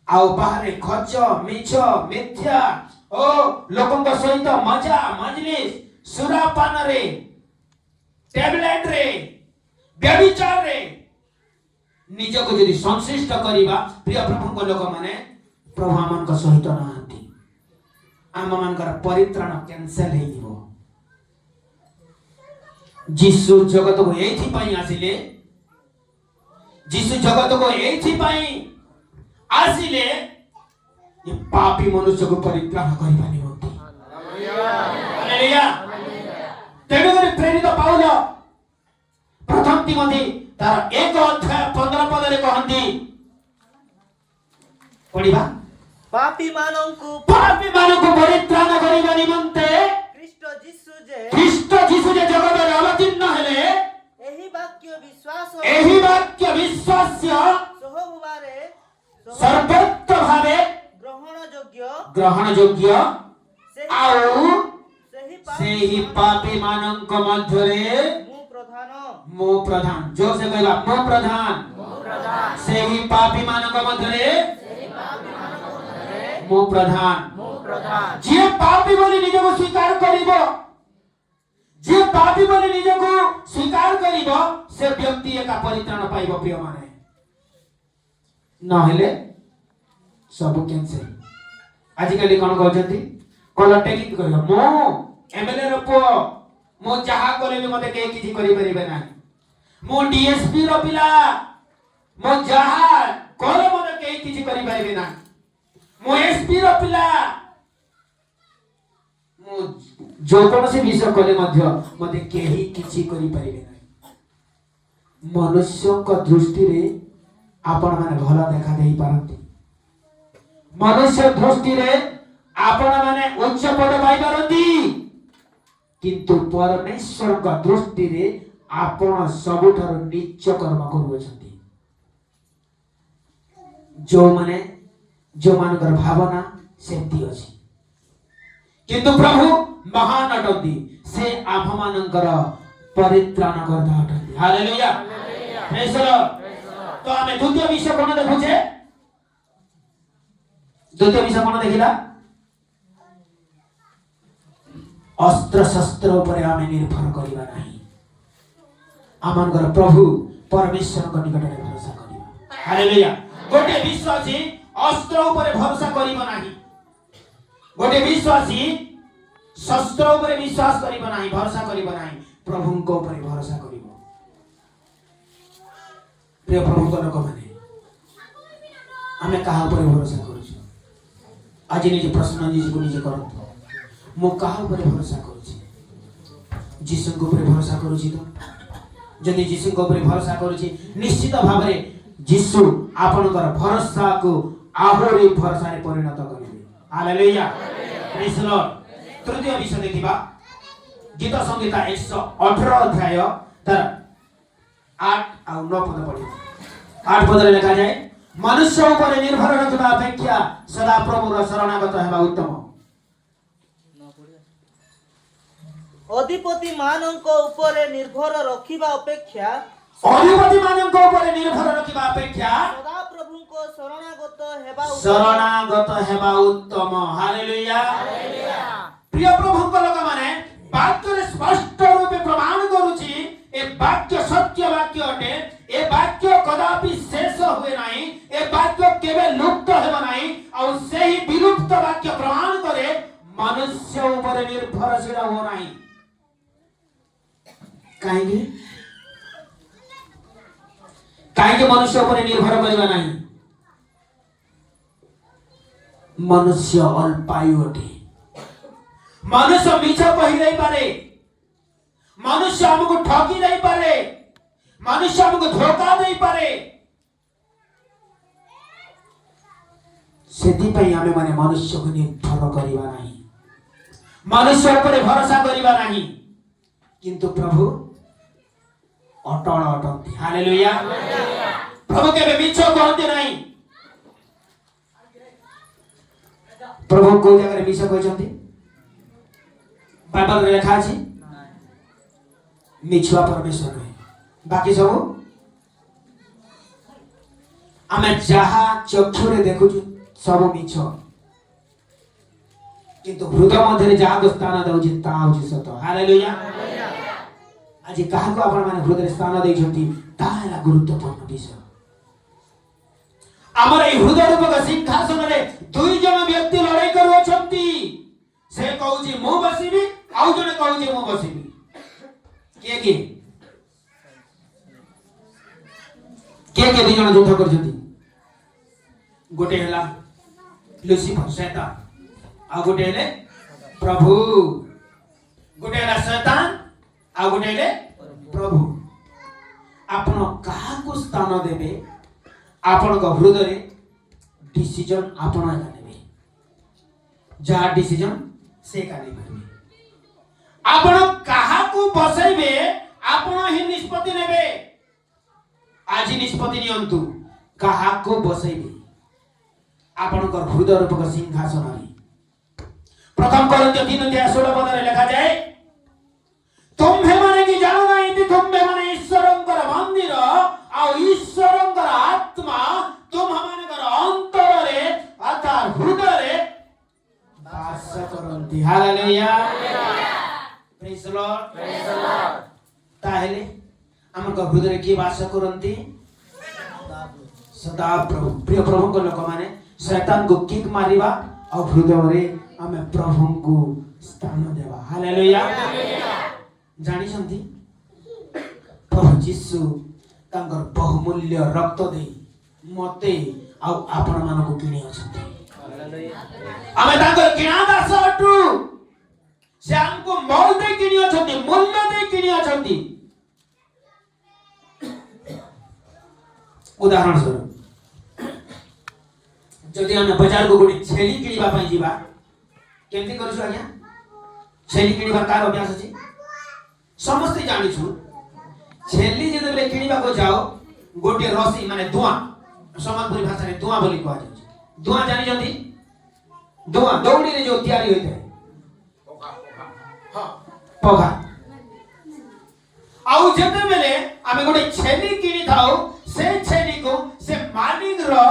आउ बाहर खर्च मिछ मिथ्या ओ लोकों का सहित मजा मजलिस सुरापान रे टैबलेट रे व्यभिचार रे निज को यदि संश्लिष्ट करिबा प्रिय प्रभु को लोक माने प्रभु आमन का सहित नाहंती आम मान कर परित्राण कैंसिल हे दिबो जीसु जगत को एथि पई आसिले जीसु जगत को एथि पई आसिले ये पापी मनुष्य को परित्राण करिबा निमंते हालेलुया तेणुकरी प्रेरित पाउल प्रथम तिमोथी तार 1:15 पदरे कहंती पढिबा पापी मानंकु परित्राण करिबा निमंते ख्रीष्ट ଖ୍ରୀଷ୍ଟ ଯୀଶୁ ଯେ ଜଗତରେ ଅବତୀର୍ଣ୍ଣ ହେଲେ ଏହି ବାକ୍ୟ ବିଶ୍ୱାସ ଏହି ବାକ୍ୟ ବିଶ୍ୱାସ୍ୟ ସହଭାବରେ ସର୍ବୋତ୍ତ ଭାବେ ଗ୍ରହଣ ଯୋଗ୍ୟ ଆଉ ସେହି ପାପୀ ମାନଙ୍କ ମଧ୍ୟରେ ମୁଁ ପ୍ରଧାନ ଯୋର ସେ କହିବା ମୁଁ ପ୍ରଧାନ ସେହି ପାପୀ ମାନଙ୍କ ମଧ୍ୟରେ ମୁଁ ପ୍ରଧାନ ଯିଏ ପାପୀ ବୋଲି ନିଜକୁ ସ୍ୱୀକାର କରିବ ଯିଏ ପାପୀ ବୋଲି ନିଜକୁ ସ୍ୱୀକାର କରିବ ସେ ବ୍ୟକ୍ତି ଏକା ପରିତ୍ରାଣ ପାଇବ ପ୍ରିୟମାନେ ନହେଲେ ସବୁ କ୍ୟାନ୍ସେଲ ଆଜିକାଲି କ'ଣ କହୁଛନ୍ତି କଲ ଟେକିଂ କରିବ ମୁଁ ଏମଏଲଏ ର ପୁଅ ମୁଁ ଯାହା କଲେ ବି ମତେ କେହି କିଛି କରିପାରିବେ ନାହିଁ ମୁଁ ଡିଏସପି ର ପିଲା ମୁଁ ଯାହା କଲେ ମତେ କେହି କିଛି କରିପାରିବେ ନାହିଁ ମୁଁ ଏସପି ର ପିଲା ମୁଁ ଯେକୌଣସି ବିଷୟ କଲେ ମଧ୍ୟ ମତେ କେହି କିଛି କରିପାରିବେ ନାହିଁ ମନୁଷ୍ୟଙ୍କ ଦୃଷ୍ଟିରେ ଆପଣମାନେ ଭଲ ଦେଖା ଦେଇପାରନ୍ତି ମନୁଷ୍ୟ ଦୃଷ୍ଟିରେ ଆପଣମାନେ ଉଚ୍ଚ ପଦ ପାଇପାରନ୍ତି କିନ୍ତୁ ପରମେଶ୍ୱରଙ୍କ ଦୃଷ୍ଟିରେ ଆପଣ ସବୁଠାରୁ ନୀଚ କର୍ମ କରୁଅଛନ୍ତି ଯୋଉମାନଙ୍କର ଭାବନା ସେମିତି ଅଛି କିନ୍ତୁ ପ୍ରଭୁ ମହାନ ଅଟନ୍ତି ସେ ଆମ୍ଭମାନଙ୍କର ପରିତ୍ରାଣ କର୍ତ୍ତା ଅଟନ୍ତି ହାଲେଲୁୟା ପ୍ରେଜ୍ ଦ ଲର୍ଡ ତ ଆମେ ଦ୍ୱିତୀୟ ବିଷୟ କ'ଣ ଦେଖୁଛେ ଦ୍ୱିତୀୟ ବିଷୟ କ'ଣ ଦେଖିଲା अस्त्र शस्त्र ଉପରେ ଆମେ ନିର୍ଭର କରିବା ନାହିଁ ଆମଙ୍କର ପ୍ରଭୁ ପରମେଶ୍ୱରଙ୍କ ନିକଟରେ ଭରସା କରିବା ହାଲେଲୁୟା ଗୋଟେ ବିଶ୍ୱାସୀ ଅସ୍ତ୍ର ଉପରେ ଭରସା କରିବ ନାହିଁ ଗୋଟେ ବିଶ୍ୱାସୀ ଶସ୍ତ୍ର ଉପରେ ବିଶ୍ୱାସ କରିବ ନାହିଁ ଭରସା କରିବ ନାହିଁ ପ୍ରଭୁଙ୍କ ଉପରେ ଭରସା କରିବ ପ୍ରିୟ ପ୍ରଭୁଙ୍କ ଲୋକମାନେ ଆମେ କାହା ଉପରେ ଭରସା କରୁଛୁ ଆଜି ନିଜେ ପ୍ରଶ୍ନ ନିଜକୁ ନିଜେ କରନ୍ତୁ ମୁଁ କାହା ଉପରେ ଭରସା କରୁଛି ଯୀଶୁଙ୍କ ଉପରେ ଭରସା କରୁଛି ତ ଯଦି ଯୀଶୁଙ୍କ ଉପରେ ଭରସା କରୁଛି ନିଶ୍ଚିତ ଭାବରେ ଯୀଶୁ ଆପଣଙ୍କର ଭରସାକୁ ଆହୁରି ଭରସାରେ ପରିଣତ କରିବେ ହାଲେଲୁୟା ପ୍ରେଜ୍ ଦ ଲର୍ଡ ତୃତୀୟ ବିଷୟ ଦେଖିବା ଗୀତ ସଂହିତା 118 ଅଧ୍ୟାୟ ତାର 8 ଆଉ 9 ପଦ ପଢିବା 8 ପଦରେ ଲେଖାଯାଏ ମନୁଷ୍ୟ ଉପରେ ନିର୍ଭର ରଖିବା ଅପେକ୍ଷା ସଦା ପ୍ରଭୁର ଶରଣାଗତ ହେବା ଉତ୍ତମ ଅଧିପତି ମାନଙ୍କ ଉପରେ ନିର୍ଭର ରଖିବା ଅପେକ୍ଷା ସଦା ପ୍ରଭୁଙ୍କ ଶରଣାଗତ ହେବା ଉତ୍ତମ ହାଲେଲୁୟା ପ୍ରିୟ ପ୍ରଭୁଙ୍କ ଲୋକମାନେ ବାକ୍ୟରେ ସ୍ପଷ୍ଟ ରୂପେ ପ୍ରମାଣ କରୁଛି ଏ ବାକ୍ୟ ସତ୍ୟ ବାକ୍ୟ ଅଟେ ଏ ବାକ୍ୟ କଦାପି ଶେଷ ହୁଏ ନାହିଁ ଏ ବାକ୍ୟ କେବେ ଲୁପ୍ତ ହେବ ନାହିଁ ଆଉ ସେହି ବିଲୁପ୍ତ ବାକ୍ୟ ପ୍ରମାଣ କରେ ମନୁଷ୍ୟ ଉପରେ ନିର୍ଭରଶୀଳ ହୁଅ ନାହିଁ କାହିଁକି ମନୁଷ୍ୟ ଉପରେ ନିର୍ଭର କରିବା ନାହିଁ ମନୁଷ୍ୟ ଅଳ୍ପାୟୁ ଅଟେ ମନୁଷ୍ୟ ମିଛ କହି ଦେଇପାରେ ମନୁଷ୍ୟ ଆମକୁ ଠକି ଦେଇପାରେ ମନୁଷ୍ୟ ଆମକୁ ଧୋକା ଦେଇପାରେ ସେଥିପାଇଁ ଆମେ ମାନେ ମନୁଷ୍ୟକୁ ନିର୍ଭର କରିବା ନାହିଁ ମନୁଷ୍ୟ ଉପରେ ଭରସା କରିବା ନାହିଁ କିନ୍ତୁ ପ୍ରଭୁ ଅଟଳ ଅଟନ୍ତି ହାଲେଲୁୟା ପ୍ରଭୁ କେବେ ମିଛ କହନ୍ତି ନାହିଁ ପ୍ରଭୁ କୋଉ ଜାଗାରେ ମିଛ କହିଛନ୍ତି ବାଇବଲରେ ଲେଖା ଅଛି ମିଛୁଆ ପରମେଶ୍ୱର ନୁହେଁ ବାକି ସବୁ ଆମେ ଯାହା ଚକ୍ଷୁରେ ଦେଖୁଛୁ ସବୁ ମିଛ କିନ୍ତୁ ହୃଦୟ ମଧ୍ୟରେ ଯାହାକୁ ସ୍ଥାନ ଦେଉଛି ତାହା ହେଉଛି ସତ ହାଲେଲୁୟା ଆଜି କାହାକୁ ଆପଣମାନେ ହୃଦୟରେ ସ୍ଥାନ ଦେଇଛନ୍ତି ତାହା ହେଲା ଗୁରୁତ୍ୱପୂର୍ଣ୍ଣ ବିଷୟ ଆମର ଏହି ହୃଦୟ ରୂପକ ସିଂହାସନରେ ଦୁଇ ଜଣ ବ୍ୟକ୍ତି ଲଢ଼େଇ କରୁଅଛନ୍ତି ସେ କହୁଛି ମୁଁ ବସିବି ଆଉ ଜଣେ କହୁଛି ମୁଁ ବସିବି କିଏ କିଏ ଦୁଇ ଜଣ ଯୁଦ୍ଧ କରୁଛନ୍ତି ଗୋଟେ ହେଲା ଲୁସିଫର ଶୈତାନ ଆଉ ଗୋଟେ ହେଲେ ପ୍ରଭୁ ଗୋଟେ ହେଲା ଶୈତାନ ଆଉ ଗୋଟେ ହେଲେ ପ୍ରଭୁ ଆପଣ କାହାକୁ ସ୍ଥାନ ଦେବେ ଆପଣଙ୍କ ହୃଦୟରେ डिसीजन आपण एका नेबे जा डिसीजन से एका नेबे आपण नियंतु काहाको बसैबे आपणकर हृदय रूपक सिंहासन रे। प्रथम कोरिन्थियो 3:16 लिखा जाए तुम्हे माने कि जानो ना इति तुम्हे माने ईश्वरंकर मंदिर आ ईश्वरंकर आत्मा तुम मानकर अंतर रे अर्थात हृदय रे वास करंती। Hallelujah praise the Lord. ताहेले हमर हृदय रे की वास करंती सदा प्रभु। प्रिय प्रभु को लोक माने शैतान को किक मारिबा और हृदय रे हमें प्रभु को स्थान देवा। हालेलुया जानी छंती प्रभु यीशु तांकर बहुमूल्य रक्त दे मते आ आपण मान को किनी अछंती। हमें तांकर किना दास अटू से हमको मोल दे किनी अछंती मूल्य दे किनी अछंती। उदाहरण स्वरूप जदि हम बाजार को गोटी छेली किनिबा पई जीवा केमती करछु आज्ञा छेली किनिबा कार अभ्यास अछि समस्त जानि छु। छेली जदि बेले किनिबा को जाओ गोटी रसी माने धुआं सम्बलपुरी भाषा रे धुआं बोली कहै छै। धुआं जानि जंती धुआं दौड़ी रे जो तैयारी होय छै पगा आउ जते बेले आमे गोटी छेली किनि थाओ से छेली को से मालिक रो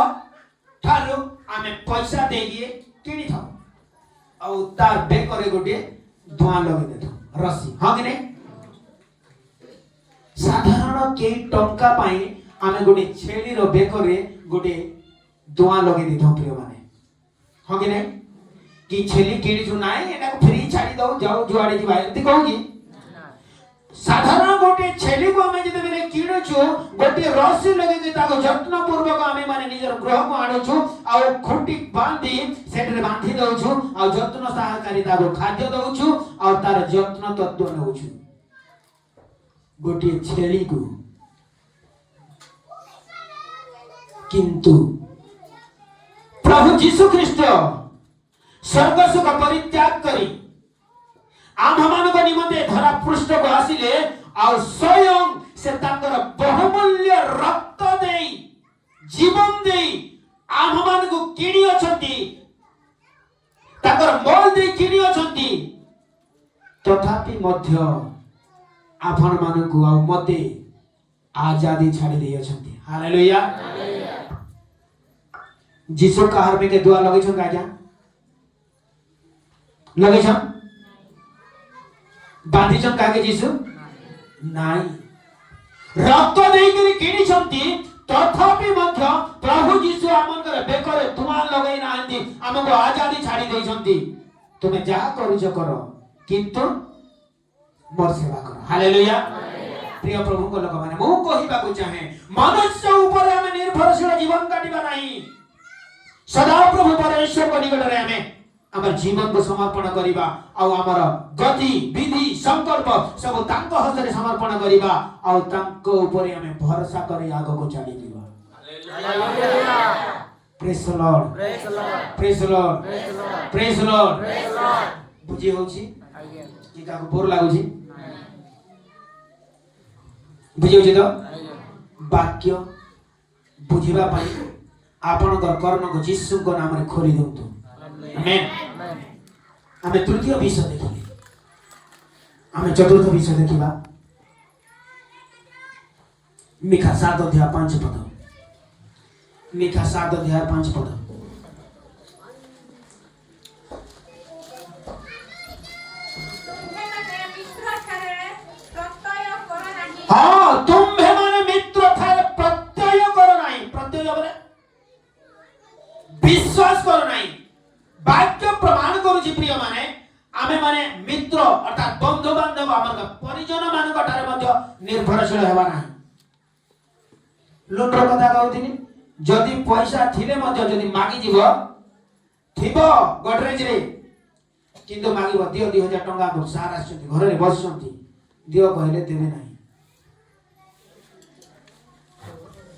ठारो आमे पैसा देगिए किनी था और तार बेकरे गोटे धुआं लगे देथो रसी। हां कि नहीं साधारण के टंका पाई आमे गोटे छेली रो बेकरे गोटे धुआं लगे देथो प्रिय माने। हां कि नहीं कि छेली किनी छु नाई एटा को फ्री छाड़ी दो जाओ जुआड़ी जी भाई एती कहूगी साधारण गोटे छेली को हमें जते बेले किनो छु गोटे रस्सी लगे के ताको जत्न पूर्वक हमें माने निजर ग्रह को आनो छु आ खुंटी बांधी सेटरे बांधी दउ छु आ जत्न सहकारी ताको खाद्य दउ छु आ तार जत्न तत्व नउ छु। गोटे छेली को किंतु प्रभु यीशु ख्रीष्ट स्वर्ग सुख परित्याग करी आम मान निमंते धरा पृष्ठ को आसिले और स्वयं से ताकर बहुमूल्य रक्त दे जीवन दे आम मान को किणी अछंती ताकर मोल दे किणी अछंती तथापि मध्य आपण मान को आ मते आजादी छाड़ी दे अछंती। हालेलुया जीसु कहर में के दुआ लगे छ का क्या लगे छ बांधी छन कागे जीसु नाई रक्त देई करी किनी छंती तथापि मध्य प्रभु जीसु आमन करे बेकरे धुआं लगै नांती हमको आजादी छाड़ी देई छंती तुमे जहा करूछ करो किंतु मोर सेवा करो। हालेलुया प्रिय प्रभु को लोक माने मु कहिबा को चाहे मनुष्य ऊपर हम निर्भरशील जीवन काटिबा नाही सदा प्रभु परमेश्वर को निकट रे हमें हमर जीवन को समर्पण करिबा आ हमर गति विधि संकल्प सब तांको हस्ते समर्पण करिबा आ तांको ऊपर हमें भरोसा करी आगो को चली दिबा। Hallelujah praise the Lord praise the Lord praise the Lord praise the Lord बुझी होछि कि का बोर लागुछि बुझी होछि तो वाक्य बुझिबा पई आपण कर्ण को यीशु को नाम रे खोली दउतु। आमेन हमें तृतीय विषय देखिए हमें चतुर्थ विषय देखिबा मिका 7:5 पद मिका 7:5 पद हाँ तुम्हें माने मित्र थारे प्रत्यय करो नहीं प्रत्यय बोले विश्वास करो नहीं वाक्य प्रमाण करूची प्रिय माने आमे माने मित्र अर्थात बंधु बांधव हमर परिजन मान ठारे मध्य निर्भरशील हेबा नाही। लुटर कथा कहउथिनी जदि पैसा थिले मध्य जदि मागी जीव थिबो गडरेज रे किंतु मागिबो दियो 2000 टंका को सारा आछंती घर रे बसछंती दियो कहले देबे नाही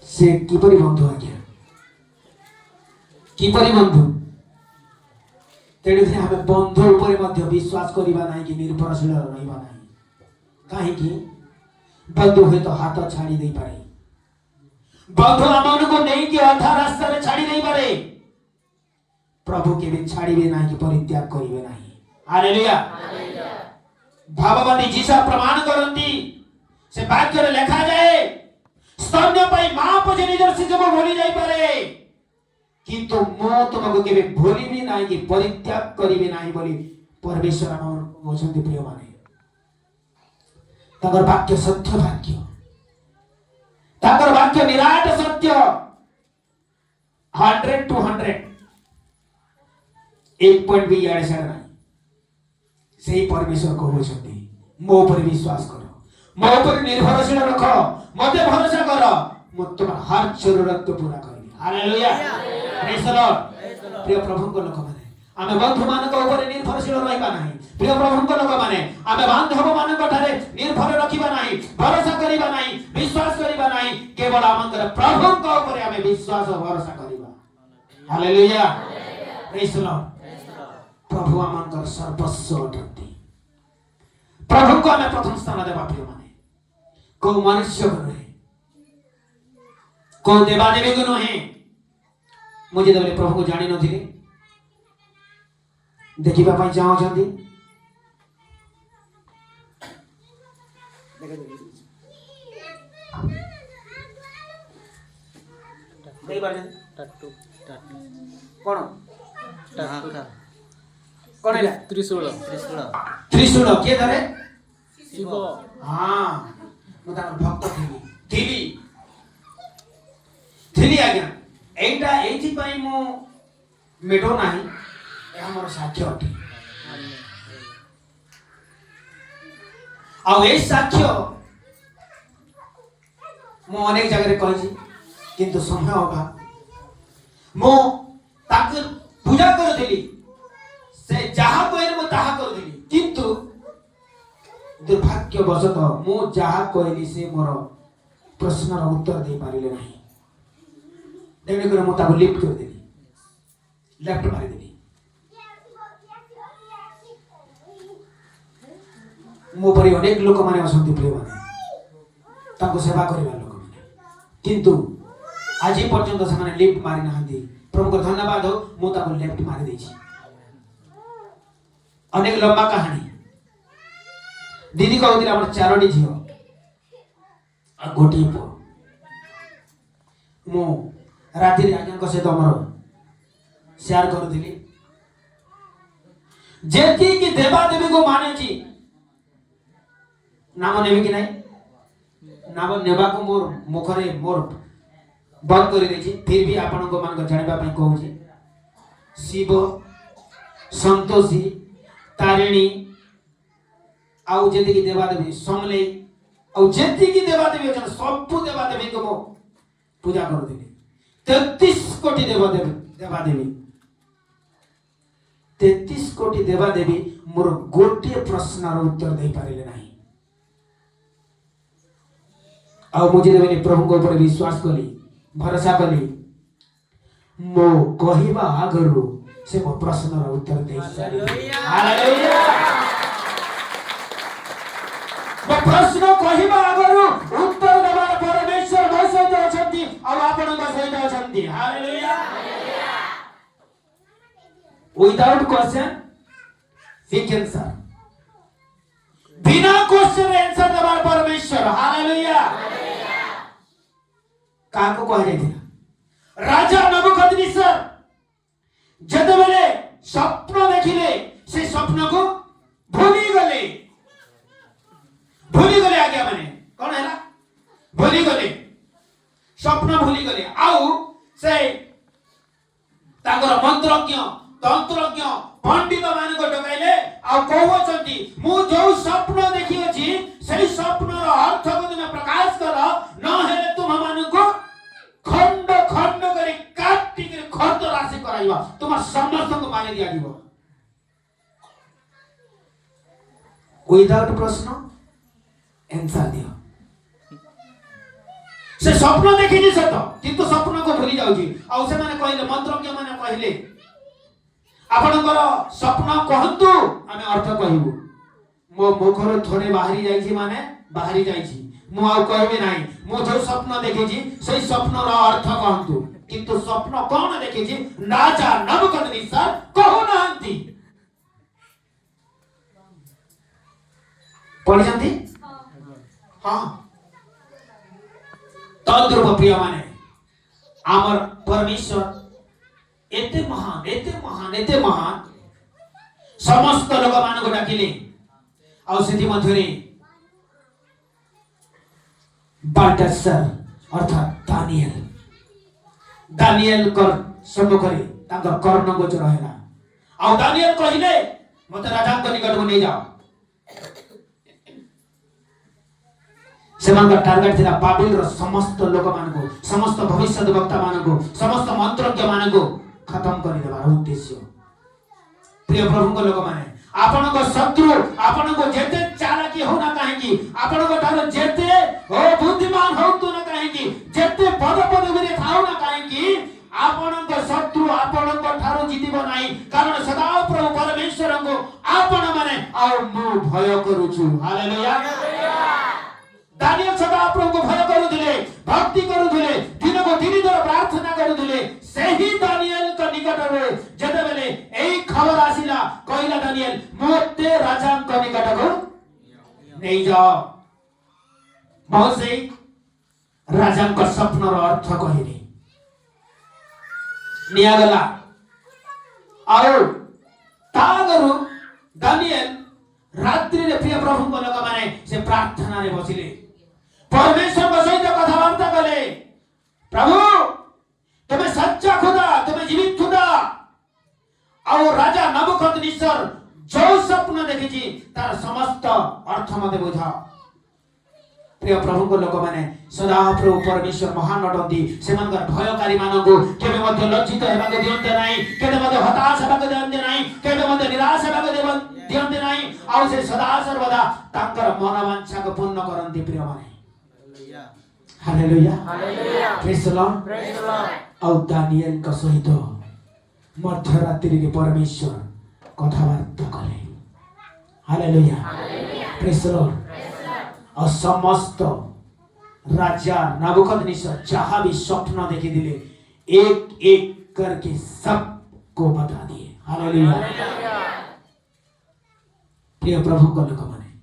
से किपरि बंधु आज्ञा किपरि बंधु तेणु हमें बंधु ऊपर मध्य विश्वास करिबा नाही कि निर्भरशील रहिबा नाही काहे कि बंधु हे तो हाथ छाड़ी दे पारे बंधु आमन को नहीं कि अधा रास्ता रे छाड़ी नहीं पारे प्रभु के भी छाड़ीबे नहीं कि परित्याग करिवे नहीं हालेलुया भाववादी जीसा प्रमाण करंती से वाक्य रे लिखा जाए स्तन्य पाई मां पजे निजर शिशु को भूली जाई पारे किंतु मो तुमको केबे भूलिबी नहीं कि परित्याग करिवे नहीं बोली परमेश्वर हमर मोचंती प्रिय माने ताकर वाक्य सत्य वाक्य ताकर वाक्य निराट सत्य 100 to 100 एक पॉइंट भी याद से नहीं सही परमेश्वर को होचंती मो पर विश्वास करो मो पर निर्भरशील रखो मते भरोसा करो मो तुम हर जरूरत को पूरा करिबी हालेलुया प्रेज द लॉर्ड प्रिय प्रभु को लोक माने आमे बंधु मान को ऊपर निर्भरशील रहबा नहीं प्रिय प्रभु को लोक माने आमे बांधव मान को ठारे निर्भर रखिबा नहीं भरोसा करिबा नहीं विश्वास करिबा नहीं केवल आमंकर प्रभु को ऊपर आमे विश्वास और भरोसा करिबा हालेलुया प्रेज द लॉर्ड प्रभु आमंकर सर्वस्व अटंती प्रभु को आमे प्रथम स्थान देबा प्रिय माने को मनुष्य को नहीं को देवादेवी को नहीं मुझे तो प्रभु को जानी नथिले देखिबा पई चाहो छथि देई बार टाटू टाटू कोन कोन है त्रिशूल त्रिशूल के धरे शिव हां मता भक्त थिली आज्ञा एटा एथि पई मो मेटो नाही ए हमर साक्ष्य अटे आ ए साक्ष्य मो अनेक जगह रे कहछि किंतु समय होगा मो ताके पूजा कर देली से जहा कहले मो ताहा कर देली किंतु दुर्भाग्यवशतः मो जहा कहली से मोर प्रश्नर उत्तर दे पारिले नाही देने को मोता को लिफ्ट कर देली लेफ्ट मारी देली मो परि अनेक लोक माने असंति प्रिय माने ताको सेवा करिवा लोक माने किंतु आज पर्यंत से माने लिफ्ट मारी नाहंती प्रभु को धन्यवाद हो मो ताको लेफ्ट मारी देछि अनेक लंबा कहानी दीदी कहउतिला हमर चारोटी झियो आ गोटी पो मो राति आज्ञा को सहित हमर शेयर करथिली जेति कि देवा देवी को माने छी नाम नेबे कि नहीं नाम नेबा को मोर मुखरे मोर बंद कर देछि फिर भी आपण को मान को जानिबा पई कहू छी शिव संतोषी तारिणी आउ जेति कि देवा देवी समले आउ जेति कि देवा देवी अछन सब देवा देवी को मो पूजा कर देली 33 कोटी देवा देवी 33 कोटी देवा देवी मोर गोटे प्रश्नर उत्तर दे पारिले नाही आ मुझे देबे प्रभु को ऊपर विश्वास कली भरोसा कली मो कहिबा आगरु से मो प्रश्नर उत्तर दे हालेलुया मो प्रश्न कहिबा आगरु उत्तर देबा परमेश्वर मो सहित अछंती आ आपण को सहित अछंती हालेलुया विदाउट क्वेश्चन फिक आंसर बिना क्वेश्चन आंसर देबा परमेश्वर हालेलुया काको कह जाइथिला राजा नबुकदनेस्सर जदबेले स्वप्न देखिले से स्वप्न को भूली गले आज्ञा माने कोन हैला भूली गले स्वप्न भूली गले आउ से ताकर मंत्रज्ञ तंत्रज्ञ पंडित मान को डकाइले आ कहउछंती मु जो स्वप्न देखि अछि सेही स्वप्नर अर्थ को तुम प्रकाश कर न हेले तुम मान को खंड खंड करे काटी करे खर्च राशि कराइबा तुम समस्त को माने दिया दिबो विदाउट प्रश्न आंसर दियो से स्वप्न देखि सत किंतु स्वप्न को भूली जाउची आ से माने कहले मंत्रज्ञ माने कहले आपनकर स्वप्न कहंतु आमे अर्थ कहिबु मो मुखर थोड़े बाहरी जाइछि माने बाहरी जाइछि मु आउ कहबे नाही मु जो स्वप्न देखिछि सेई स्वप्नर अर्थ कहंतु किंतु स्वप्न कोन देखिछि राजा नबुकदनेस्सर कहू नांती पढिसंती हां तद्रूप प्रिय माने आमर परमेश्वर एते महान एते महान एते महान समस्त लोक मान को डाकिले आ सेति मध्यरे बाल्टासर अर्थात दानिएल कर सम्मुखरे तांकर कर्ण गोचर हैला आ दानिएल कहिले मते राजा को निकट को नै जाओ सेमानका टार्गेट थिला बाबिल रो समस्त लोक मान को समस्त भविष्यद्वक्ता मान को समस्त मंत्रज्ञ मान को खत्म करि देबार उद्देश्य प्रिय प्रभु को लोक माने आपण को शत्रु आपण को जेते चालाकी हो ना काहे की आपण को थारो जेते ओ बुद्धिमान हो तू ना काहे की जेते पद पदवी थाओ ना काहे की आपण को शत्रु आपण को थारो जीतिबो नाही कारण सदा प्रभु परमेश्वर को आपण माने आ मु भय करूछु हालेलुया दानिएल सदा प्रभु को भय करूथिले भक्ति करूथिले दिन को दिन दर प्रार्थना करूथिले सही दानिएल को निकट रे जते बेले एई खबर आसिला कहिला दानिएल मोते राजा को निकट को नै जाओ मौसे राजा को स्वप्न रो अर्थ कहिले नियागला आउ तागरु दानिएल रात्रि रे प्रिय प्रभु को लोक माने से प्रार्थना रे बसिले परमेश्वर को सहित कथावार्ता कले प्रभु तुम्हें सच्चा खुदा तुम्हें जीवित खुदा और राजा नबुकदनेस्सर जो स्वप्न देखिछि तार समस्त अर्थ मते बुझा प्रिय प्रभु को लोक माने सदा प्रभु परमेश्वर महान अटंती सेमानकर भयकारी मानको केबे मध्ये लज्जित हेबा को दियन्ते नाही केबे मध्ये हताश हेबा को दियन्ते नाही केबे मध्ये निराश हेबा को दियन्ते नाही आ से सदा सर्वदा तांकर मनोवांछा को पूर्ण करन्ति प्रिय माने hallelujah hallelujah praise the Lord औ दानिएल का सहित मध्यरात्रि के परमेश्वर कथावार्ता कले hallelujah hallelujah praise the Lord और समस्त राजा नबुकदनेस्सर जहां भी स्वप्न देखी दिले एक एक करके सबको बता दिए हालेलुया प्रिय प्रभु को लोक माने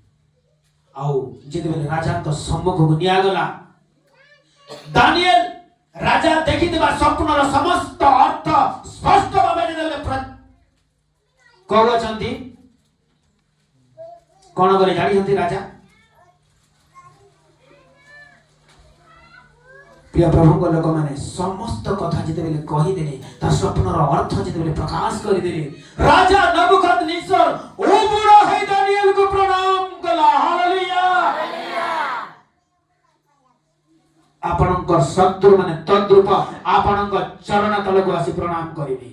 आउ जेते बेले राजा तो सम्मुख को निया गला दानिएल राजा देखि देबा स्वप्न रो समस्त अर्थ स्पष्ट भाबे देले कहउछंती कोन करे जानि हंती राजा प्रिय प्रभु को लोक माने समस्त कथा जेते बेले कहि देले ता स्वप्न रो अर्थ जेते बेले प्रकाश करि देले राजा नबुकदनेस्सर ओ बुढ़ा है दानिएल को प्रणाम कला हालेलुया आपणक शत्रु माने तद्रूप आपणक चरण तल को आसी प्रणाम करिवे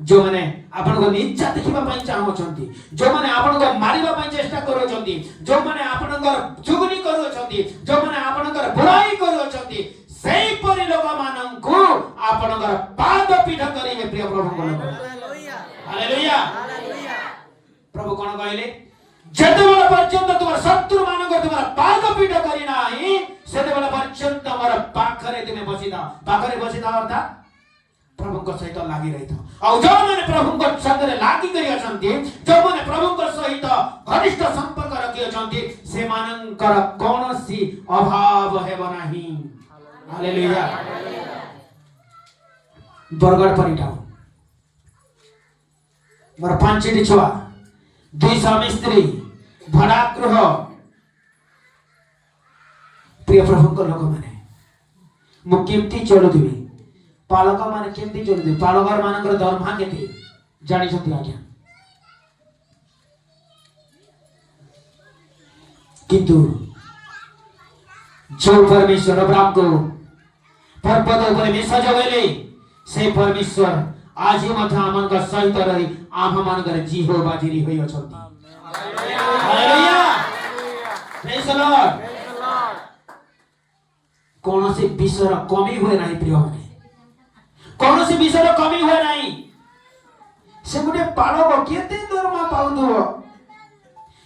जो माने आपणक नीचा देखिबा पई चाहउछंती जो माने आपणक मारिबा पई चेष्टा करूछंती जो माने आपणक जुगनी करूछंती जो माने आपणक बुराई करूछंती सेही परि लोक माननकु आपणक पाद पीठ करिवे प्रिय प्रभु को हालेलुया हालेलुया प्रभु कोन कहले जेतेबेला पर्यंत तुम शत्रु मानक तुम पाद पीठ करी नाही सेतेबेला पर्यंत मोर पाखरे तुमे बसिदा पाखरे बसिदा अर्थात प्रभु को सहित लागि रहित औ जो माने प्रभु को संगरे लागि करी अछंती जो माने प्रभु को सहित घनिष्ठ संपर्क रखि अछंती से मानकर कोनोसी अभाव हेब नाही हालेलुया बरगड़ परिटाउ मोर पांचटी छुआ 2 स्वामी स्त्री भड़ागृह प्रिय प्रभु को लोक माने मु केमती चलुथिबी पालक माने केमती चलुथिबी पालकर मानकर दरमा केते जानि छथि आज्ञा किंतु जो परमेश्वर अब्राहम को पर्वत ऊपर में सजावेले से परमेश्वर आज मथ आमन का सहित रही आम मान कर जीहोवा जिरी होई अछंती हालेलुया प्रेज द लॉर्ड कौन से विषय कमी हुए नहीं प्रिय माने कौन से विषय कमी हुए नहीं से गुटे पालक केते दरमा पाउदो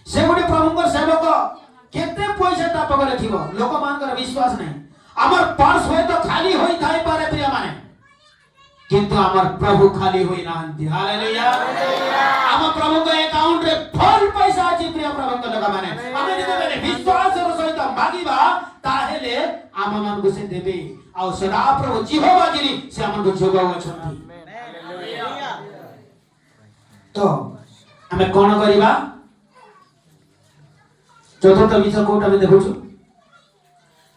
से गोटे प्रभु सेवक केते पैसा ता पकड़ रखिबो लोक मानकर विश्वास नहीं हमर पर्स होय तो खाली होई थाई पारे प्रिय माने किंतु हमर प्रभु खाली होई नाहंती हालेलुया हम प्रभु के अकाउंट रे फुल पैसा अछि प्रिय प्रभु के लोक माने हम जदि विश्वास रो सहित मागिबा ताहेले आम मान को से देबे आ सदा प्रभु जिहोवा जिनी से हमन को जोगाव अछंती तो हमें कोन करिबा चतुर्थ विषय कोटा में देखुछु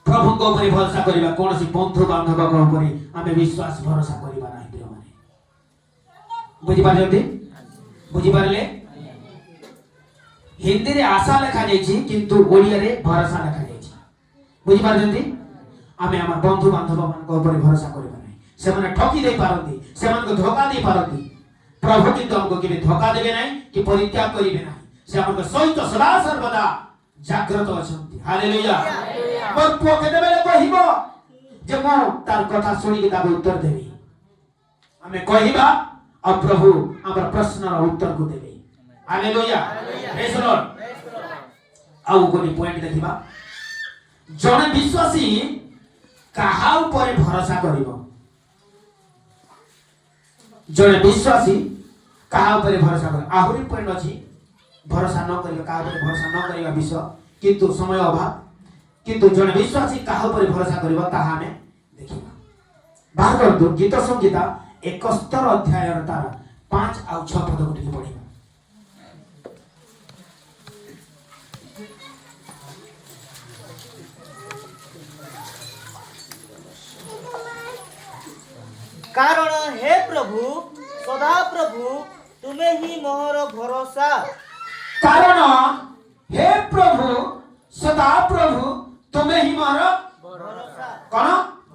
प्रभु को ऊपर भरोसा करिबा कोनसी बंधु बांधव को ऊपर हमें विश्वास भरोसा करिबा नाही प्रिय माने बुझि पारले बुझि पारले हिंदी रे आशा लिखा जायछि किंतु ओडिया रे भरोसा लिखा जायछि बुझि पारजंती हमें हमर बंधु बांधव मान को ऊपर भरोसा करिबा नाही से माने ठकी दे पारंती से मान को धोखा दे पारंती प्रभु किंतु हमको केबे धोखा देबे नाही कि परित्याग करिबे नाही से हमको सहित सदा सर्वदा जागृत अछंती हालेलुया मोर पुओ केते बेले कहिबो जे मो तार कथा सुनी के ताबे उत्तर देबी हमें कहिबा और प्रभु हमर प्रश्न रो उत्तर को देबे हालेलुया प्रेज द लॉर्ड आउ कोनी पॉइंट देखिबा जने विश्वासी काहा ऊपर भरोसा करिवो जने विश्वासी काहा ऊपर भरोसा कर आहुरी पॉइंट अछि भरोसा न करियो काहा ऊपर भरोसा न करियो विश्व किंतु समय अभाव किंतु जने विश्वासी काहा ऊपर भरोसा करिवो ताहा हमें देखिबा बाहर कर दो गीत संगीता 71 अध्याय र तार 5 आ 6 पद को टिके पढिबा कारण हे प्रभु सदा प्रभु तुम्हें ही मोहर भरोसा कारण हे प्रभु सदा प्रभु तुम्हें ही मोहर भरोसा कोन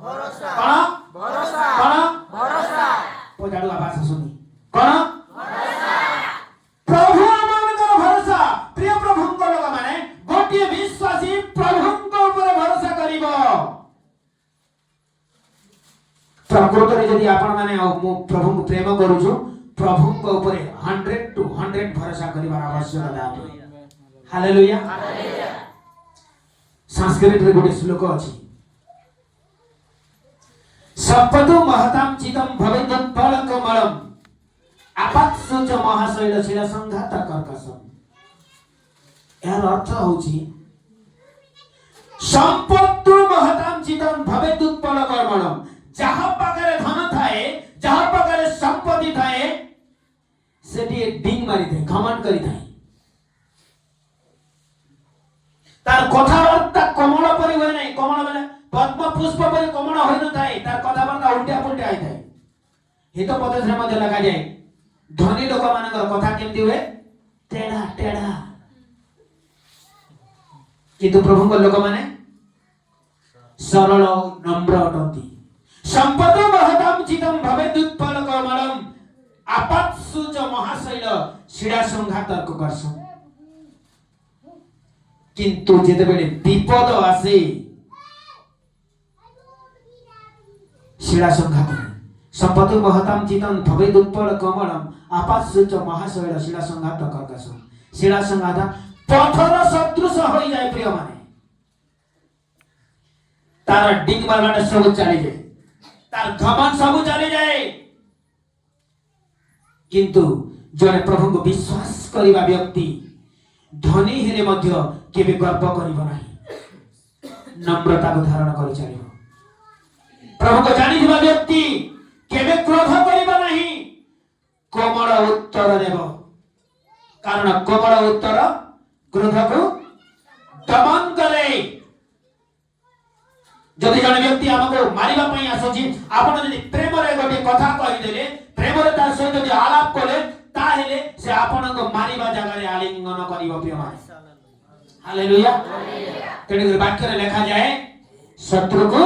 भरोसा कोन भरोसा कोन भरोसा पोजाडू आवाज सुनी कोन भरोसा प्रभु आमानकर भरोसा प्रिय प्रभु को लोग माने गोटिए विश्वासी प्रभु को ऊपर भरोसा करिवो प्रकृत रे यदि आपण माने प्रभु को प्रेम करूछु प्रभु को ऊपर 100 to 100 भरोसा करिवा आवश्यकता है हालेलुया हालेलुया संस्कृत रे गोटे श्लोक अछि सपदु महताम चिदम भवेदं पलकमलम आपात्सुच महाशैल शिला संघात कर्कशम यार अर्थ होछि संपत्तु महताम चिदम भवेदं पलकमलम जहां पाखरे धन थाए जहां पाखरे संपत्ति थाए सेठी डिंग मारी दे घमंड करी थाए तार कथाबार्ता कमल परि होय नै कमल बेले पद्म पुष्प परि कमल होय न थाए तार कथाबार्ता उल्टा पुल्टा आइ थाए हित पदश्रे मध्ये लगा जाय धनी लोक मानकर कथा केमति होय टेढ़ा टेढ़ा किंतु प्रभु को लोक माने सरल नम्र अटंती संपदो महताम चिदम भवेदुत्पल कमलम आपात्सुच महाशैल शिड़ा संघात कर्कशम किंतु जेते बेले विपद आसे शिड़ा संघात संपदो महताम चिदम भवेदुत्पल कमलम आपात्सुच महाशैल शिड़ा संघात कर्कशम शिड़ा संघात पथर सदृश होई जाय प्रिय माने तार डिंग मारना सब चली जाए तार घमन सब चली जाए किंतु जने प्रभु को विश्वास करिबा व्यक्ति धनी हेले मध्य केबे गर्व करिबो नाही नम्रता को धारण करि चलिबो प्रभु को जानिबा व्यक्ति केबे क्रोध करिबो नाही कोमल उत्तर देबो कारण कोमल उत्तर क्रोध को दमन करे जदि जने व्यक्ति हमको मारिबा पई आसोची आपण जदि प्रेम रे गोटे कथा कहि देले प्रेम रे तार सहित जदि आलाप कले ताहेले से आपण को मारिबा जगह रे आलिंगन करिवो प्रिय माने हालेलुया तेने वाक्य रे लिखा जाए शत्रु को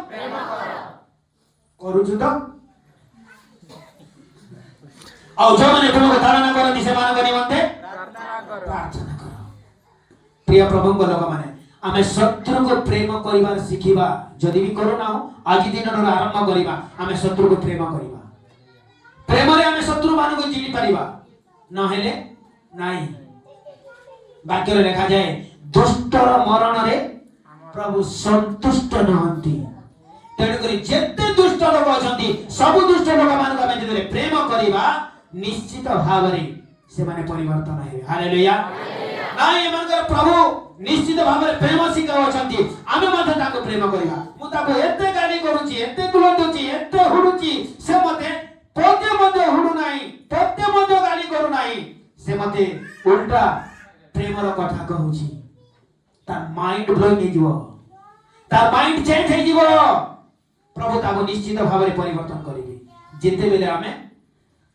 प्रेम करू छु तो औ जो माने प्रभु को धारणा करती से मान करी मनते प्रार्थना करो प्रिय प्रभु को लोक माने आमे शत्रु को प्रेम करिबार सिखिबा जदि भी करू ना आज दिन रो आरंभ करिबा आमे शत्रु को प्रेम करिबा प्रेम रे आमे शत्रु मान को जिनि परिबा नहेले नहीं वाक्य लिखा जाए दुष्टर मरण रे प्रभु संतुष्ट नहंती तेणु करी जेते दुष्ट लोक अछंती सब दुष्ट लोक मान को जदि प्रेम करिबा निश्चित भाव रे से माने परिवर्तन हेबे हालेलुया नाही मनकर प्रभु निश्चित भाव रे प्रेम सिखाउ अछंती आमे मते ताको प्रेम करिबा मु ताको एते गाली करूची एते तुलंदुची एते हुडुची से मते पते मते हुडु नाही पते मते गाली करू नाही से मते उल्टा प्रेमर कथा कहूची ता माइंड ब्लोइंग हे जीवो ता माइंड चेंज हे जीवो प्रभु ताको निश्चित भाव रे परिवर्तन करिवे जेते बेले आमे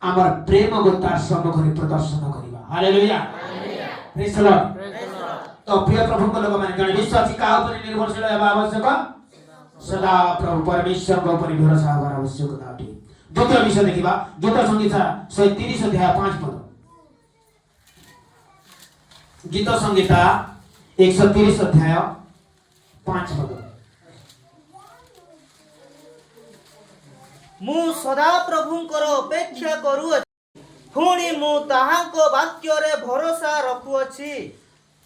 हमर प्रेम को तार सम्मुख रे प्रदर्शन करिबा हालेलुया प्रेज द लॉर्ड तो प्रिय प्रभु को लोग माने जण विश्वासी का ऊपर निर्भरशील हेबा आवश्यक सदा प्रभु परमेश्वर को ऊपर भरोसा हेबा आवश्यकता अटे द्वितीय विषय देखिबा गीत संहिता 130 अध्याय 5 पद गीत संहिता 130 अध्याय 5 पद मु सदा प्रभुंकर अपेक्षा करू पुणी मु ताहाको वाक्य रे भरोसा रखु अछि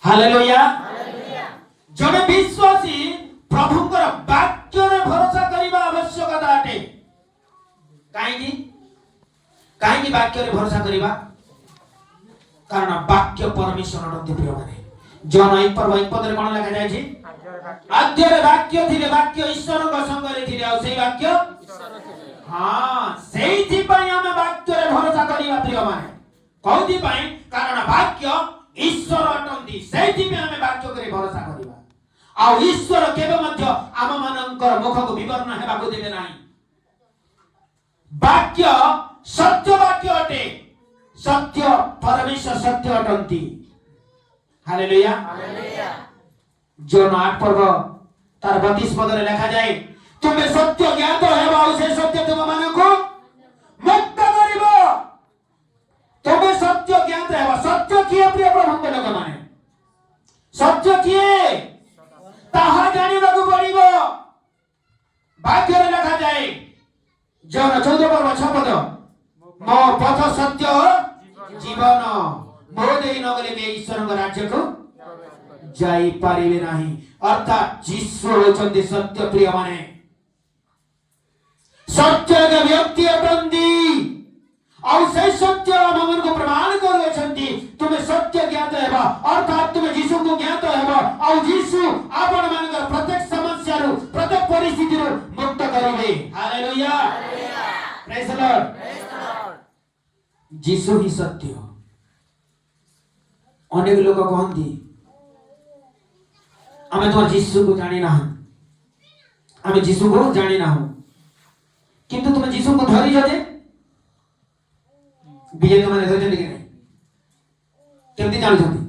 हालेलुया जड़े विश्वासी प्रभुंकर वाक्य रे भरोसा करिबा आवश्यकता अटे काहेकि वाक्य रे भरोसा करिबा कारण वाक्य परमेश्वर नते प्रिय माने जन 1 पद रे कोन लिखा जाय छी आद्य रे वाक्य थिले वाक्य ईश्वर को संग रे थिले आ सेही वाक्य हां सेही थी पई हम वाक्य रे भरोसा करिबा प्रिय माने कोथि पई कारण वाक्य ईश्वर अटंती सेही थी पे हम वाक्य करे भरोसा करिबा आ ईश्वर केबे मध्य आम मानकर मुख को विवरण हेबा को देबे नाही वाक्य सत्य वाक्य अटे सत्य परमेश्वर सत्य अटंती हालेलुया हालेलुया जोन 8 पर्व तार 32 पद रे लिखा जाए तुमे सत्य ज्ञात हेबा और से सत्य तुम मानको मुक्त करिबो तुमे सत्य ज्ञात हेबा सत्य किए प्रिय प्रभु के लोक माने सत्य किए ताहा जानिबा को पड़िबो वाक्य रे लिखा जाए जोन 14 पर्व 6 पद मो पथ सत्य जीवन मो देई नगले के ईश्वर के राज्य को जाई पारिबे नाही अर्थात यीशु होचंती सत्य प्रिय माने सत्य के व्यक्ति अटंती और से सत्य मन को प्रमाण करो छंती तुम्हें सत्य ज्ञात हेबा अर्थात तुम्हें यीशु को ज्ञात हेबा और यीशु आपण मानकर प्रत्येक समस्या रो प्रत्येक परिस्थिति रो मुक्त करिवे हालेलुया प्रेज द लॉर्ड यीशु ही सत्य अनेक लोग कहंती हमें तो यीशु को जानि ना हमें यीशु को जानि ना किंतु तुम यीशु को धरि जदे बीजे माने धरि जदे कि नहीं केमती जानि जंती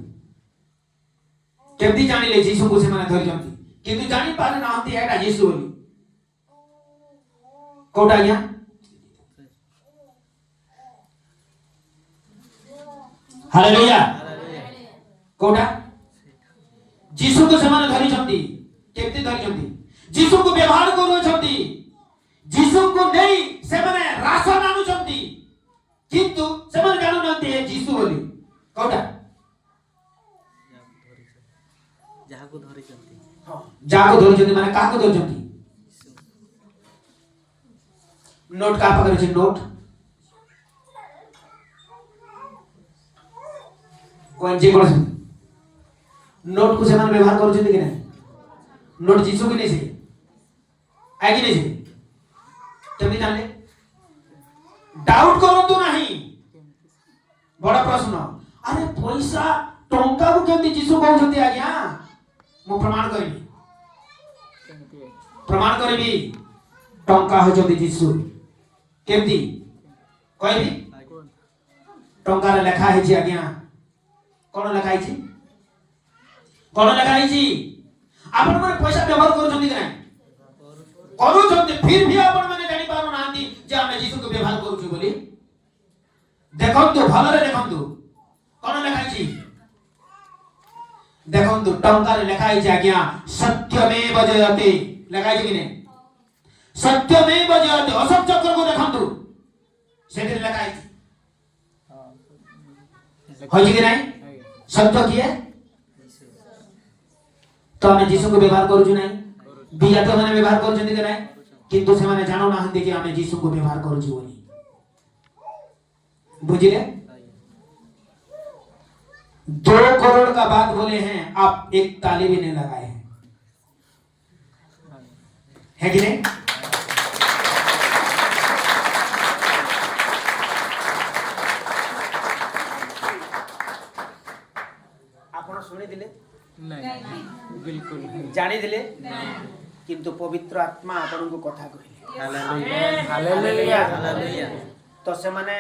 केमती जानि ले यीशु को से माने धरि जंती किंतु जानि पारे ना हंती एटा यीशु बोली कोटा या हालेलुया कोटा यीशु को से माने धरि जंती केमती धरि जंती यीशु को व्यवहार करू छंती यीशु को नहीं से माने राशन आनु छंती किंतु से माने जानु नते यीशु बोली कोटा जाको धरि जंती हां जाको धरि जंती माने काको धरि जंती नोट का पकड़े छे नोट कोन जे कोन नोट को से माने व्यवहार करू छंती कि नहीं नोट यीशु की नहीं से आगे नहीं से केमती जानले डाउट करो तो नहीं बड़ा प्रश्न अरे पैसा टंका को केमती यीशु कहउछंती आज्ञा मु प्रमाण करिबी टंका होचंती यीशु केमती कहबी टंका रे लेखा है छी आज्ञा कोन लेखा है छी कोन लेखा है छी आपण माने पैसा व्यवहार करूछंती कि नहीं करूछंती फिर भी आपण माने जानि पारो नांती जे हम यीशु को व्यवहार करूछु बोली देखंतु भलरे देखंतु कोन लेखा है छी देखंतु टंका रे लेखा है छी आज्ञा सत्यमेव जयते लेखा है कि नहीं सत्यमेव जयते अशोक चक्र को देखंतु सेठी लेखा है होजी कि नहीं सत्य किए तो आम जीशु को व्यवहार करूँ नहीं विजातीय मैंने व्यवहार कर किंतु से माने जानो ना कि आम जीशु को व्यवहार करूँ बुझिले 2 करोड़ का बात बोले हैं आप एक ताली भी नहीं लगाए हैं है कि नहीं ଆପଣ ଶୁଣିଥିଲେ ବିଲକୁଲ ଜାଣିଥିଲେ କିନ୍ତୁ ପବିତ୍ର ଆତ୍ମା ଆପଣଙ୍କୁ କଥା କହିଲେ ହାଲେଲୁୟା ହାଲେଲୁୟା ତ ସେମାନେ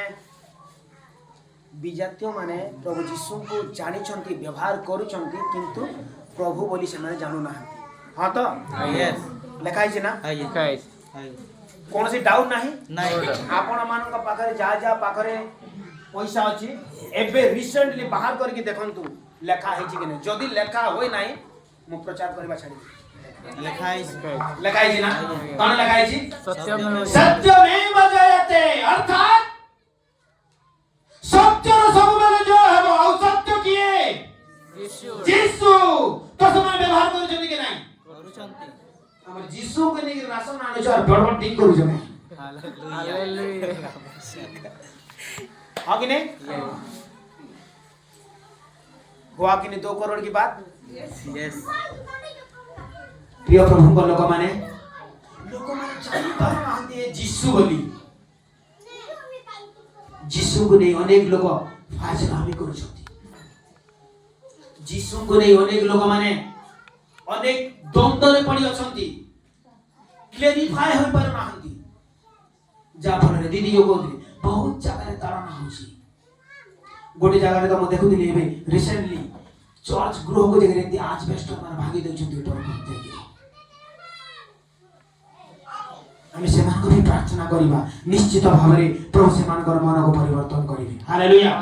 ବିଜାତୀୟ ମାନେ ପ୍ରଭୁ ଯୀଶୁଙ୍କୁ ଜାଣିଛନ୍ତି ବ୍ୟବହାର କରୁଛନ୍ତି କିନ୍ତୁ ପ୍ରଭୁ ବୋଲି ସେମାନେ ଜାଣୁନାହାନ୍ତି ହଁ ତ ଲେଖା ହେଇଛି ନା କୌଣସି ଡାଉଟ୍ ନାହିଁ ଆପଣମାନଙ୍କ ପାଖରେ ଯାହା ପାଖରେ ପଇସା ଅଛି ଏବେ ରିସେଣ୍ଟଲି ବାହାର କରିକି ଦେଖନ୍ତୁ ଲେଖା ହେଇଛି କି ନାହିଁ ଯଦି ଲେଖା ହୋଇ ନାହିଁ ମୁଁ ପ୍ରଚାର କରିବା ଛାଡ଼ିବି ଲେଖା ହେଇଛି ନା କଣ ଲେଖା ହେଇଛି ସତ୍ୟମେବ ଜୟତେ ଅର୍ଥାତ୍ ସତ୍ୟର ସବୁବେଳେ ଜୟ ହେବ ଆଉ ସତ୍ୟ କିଏ ଯୀଶୁ ତ ସେମାନେ ବ୍ୟବହାର କରୁଛନ୍ତି କି ନାହିଁ କରୁଛନ୍ତି ଆମର ଯୀଶୁକୁ ନେଇକି ରାସନ ଆଣୁଛ ଆଉ ବଡ଼ ବଡ଼ ଠିକ କରୁଛ ହାଲେଲୁୟା हाँ कि नहीं हुआ कि नहीं 2 करोड़ की बात यस प्रिय प्रभु को लोक माने जानि पार नाहंती जीसु बोली जीसु को नहीं अनेक लोग फाजलामी करूछंती जीसु को नहीं अनेक लोग माने अनेक द्वंद्व रे पड़ी अछंती क्लेरिफाई होई पार नाहंती जा फल रे दीदी जो कहते बहुत जगह तारण होची गोटे जगह रे तो म देखुथिली एबे रिसेंटली चर्च गृह को जगह रे आज बेस्टर माने भागी देउछंती तो हमें सेमान को भी प्रार्थना करिबा निश्चित भाबरे प्रभु सेमान कर मन को परिवर्तन करिवे हालेलुया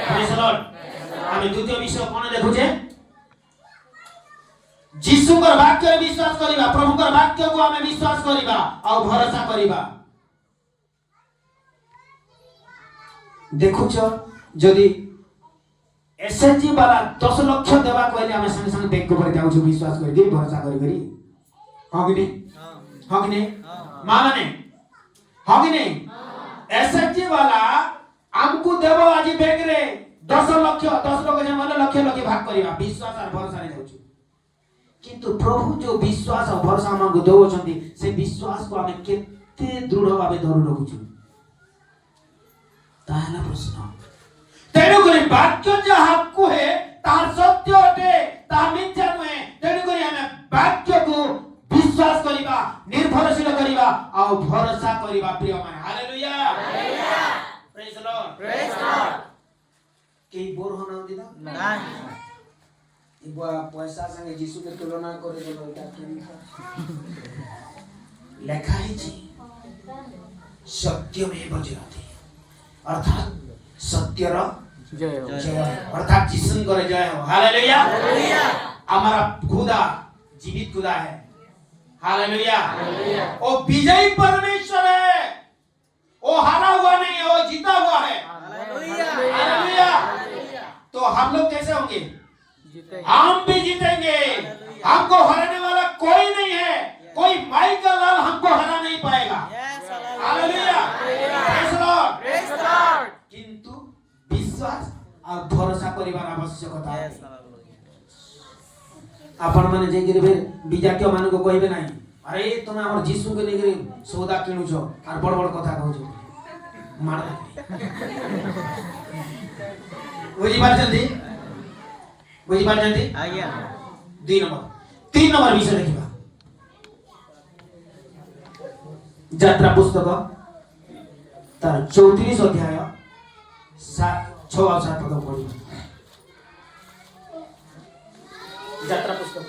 प्रेज द लॉर्ड हमें द्वितीय विषय कोन देखुछे जीसु कर वाक्य रे विश्वास करिबा प्रभु कर वाक्य को हमें विश्वास करिबा और भरोसा करिबा देखुछ जदि एसएचजी वाला 10 लाख देवा कहले हमें संग संग बैंक पर जाऊ विश्वास कर दे भरोसा करी हां कि नहीं हां कि नहीं माने हां कि नहीं एसएचजी वाला हमको देबो आज बैंक रे 10 लाख जे माने लाख भाग करबा विश्वास और भरोसा रे जाऊ किंतु प्रभु जो विश्वास और भरोसा हमको देउछंती से विश्वास को हमें केते दृढ़ भाबे धरु रखुछु ताहला प्रश्न तेणु करी वाक्य जहा कुहे तार सत्य अटे ता मिथ्या नुहे तेणु करी हमें वाक्य को विश्वास करिबा निर्भरशील करिबा और भरोसा करिबा प्रिय माने hallelujah hallelujah praise the Lord के बोर होना दिदा नहीं इबा पैसा संगे यीशु के तुलना करे देलो इटा लेखा है जी सत्यमेव जयते अर्थात सत्यर जय अर्थात जिसु करे जय हो हालेलुया हालेलुया हमारा खुदा जीवित खुदा है हालेलुया हालेलुया वो विजयी परमेश्वर है वो हारा हुआ नहीं है वो जीता हुआ है हालेलुया हालेलुया तो हम लोग कैसे होंगे हम भी जीतेंगे हमको हराने वाला कोई नहीं है कोई माइकल लाल हमको हरा नहीं पाएगा हालेलुया प्रेज द लॉर्ड किंतु विश्वास और भरोसा करिबार आवश्यकता है आपण माने जे गिरबे विजातीय मान को कहबे नहीं अरे तुम हमर जीसु के लेके सौदा किनुछो और बड़ बड़ कथा कहछो मार बुझी पारछंती आज्ञा 2 नंबर 3 नंबर विषय देखिबा यात्रा पुस्तक तार 34 अध्याय 6 और 7 पद पढ़ी यात्रा पुस्तक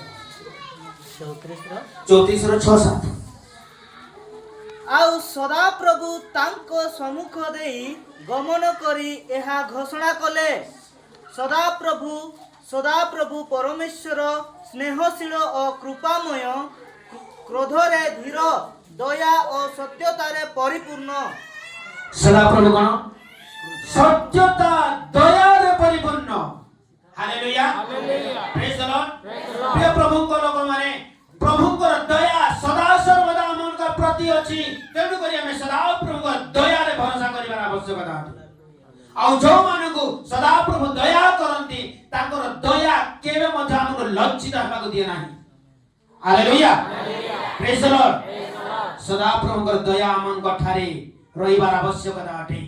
34 रो 6 7 आउ सदा प्रभु तांको सम्मुख देई गमन करी एहा घोषणा कले सदा प्रभु परमेश्वर स्नेहशील और कृपामय क्रोधरे धीर दया और सत्यतारे परिपूर्ण सदा प्रभु कौन सत्यता दया रे परिपूर्ण हालेलुया प्रेज द लॉर्ड प्रिय प्रभु को लोक माने प्रभु को दया सदा सर्वदा मन का प्रति अछि तेनु करी हमें सदा प्रभु को दया रे भरोसा करिवार आवश्यकता आ जो मानको सदा प्रभु दया करंती ताकर दया केबे मध्य हमको लज्जित हबा को दिए नाही हालेलुया प्रेज द लॉर्ड सदा प्रभु को दया मन कठारे रहिबार आवश्यकता अटे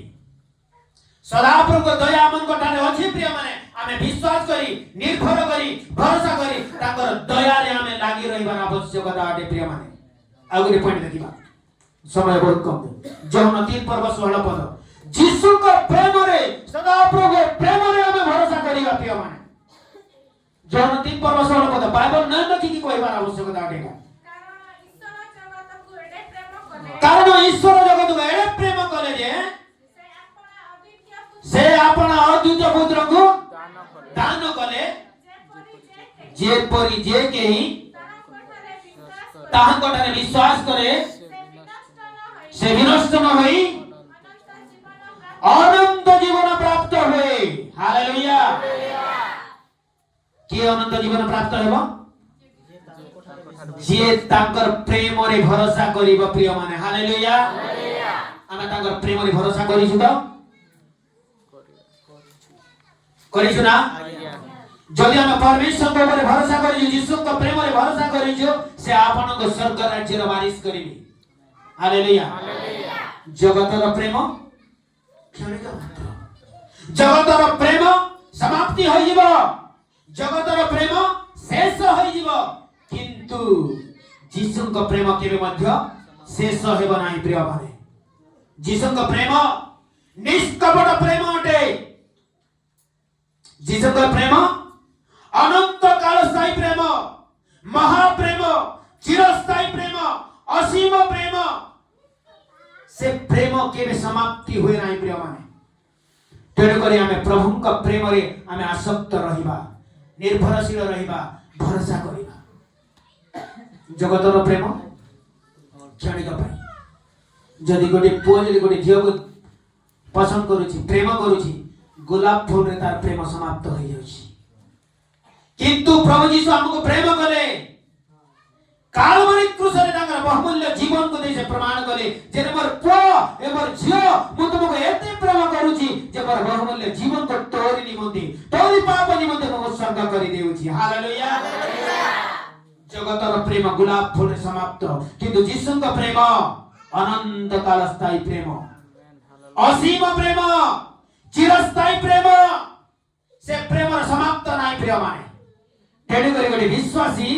सदा प्रभु को दया मन कठारे अछि प्रिय माने आमे विश्वास करी निर्भर करी भरोसा करी ताकर दया रे आमे लागि रहिबार आवश्यकता अटे प्रिय माने आगुरे पॉइंट देखिबा समय बहुत कम जौन 3 पर्व 16 पद जीसु को प्रेम रे सदा प्रभु प्रेम रे आमे भरोसा करिबा प्रिय माने जौन 3 पर्व 16 पद बाइबल न लिखि की कहबार आवश्यकता अटे कारण ईश्वर जगत को एडे प्रेम कले जे से आपण अद्वितीय पुत्र को दान कले जे परि जे केही ताहां कोठारे विश्वास करे से विनष्ट न होई अनंत जीवन प्राप्त होए हालेलुया के अनंत जीवन प्राप्त हेबो जे तांकर प्रेम रे भरोसा करिबो प्रिय माने हालेलुया आमे तांकर प्रेम रे भरोसा करिछु त करिछु ना जदि हम परमेश्वर को ऊपर भरोसा करिछु यीशु को प्रेम रे भरोसा करिछु से आपन को स्वर्ग राज्य रे वारिस करिबी हालेलुया जगतर प्रेम क्षणिक मात्र जगतर प्रेम समाप्ति होई जिवो जगतर प्रेम शेष होई जिवो किंतु यीशु को प्रेम केबे मध्य शेष हेबो नाही प्रिय माने यीशु को प्रेम निष्कपट प्रेम अटे यीशु को प्रेम अनंत काल स्थायी प्रेम महाप्रेम चिरस्थायी प्रेम असीम प्रेम से प्रेम केबे समाप्ति हुए नाही प्रिय माने तेणु करी हमें प्रभु का प्रेम रे हमें आसक्त रहिबा निर्भरशील रहिबा भरोसा करिबा जगतर प्रेम क्षणिक पाई जदि गोटे पुओ जदि गोटे झियो को पसंद करूची प्रेम करूची गोलाप फूल रे तार प्रेम समाप्त हो जाउची किंतु प्रभु यीशु हमको प्रेम कले कालवरी क्रूस रे ताकर बहुमूल्य जीवन को दे से प्रमाण कले जे मोर पुओ ए मोर झियो मु तुमको एते प्रेम करूची जे मोर बहुमूल्य जीवन को तोरी निमंती तोरी पाप निमंती मो स्वर्ग करी देउची हालेलुया जगतर प्रेम गुलाब फूल समाप्त किंतु यीशु का प्रेम अनंत काल स्थायी प्रेम असीम प्रेम चिरस्थायी प्रेम से प्रेम समाप्त नाही प्रिय माने तेणु करी गोटे विश्वासी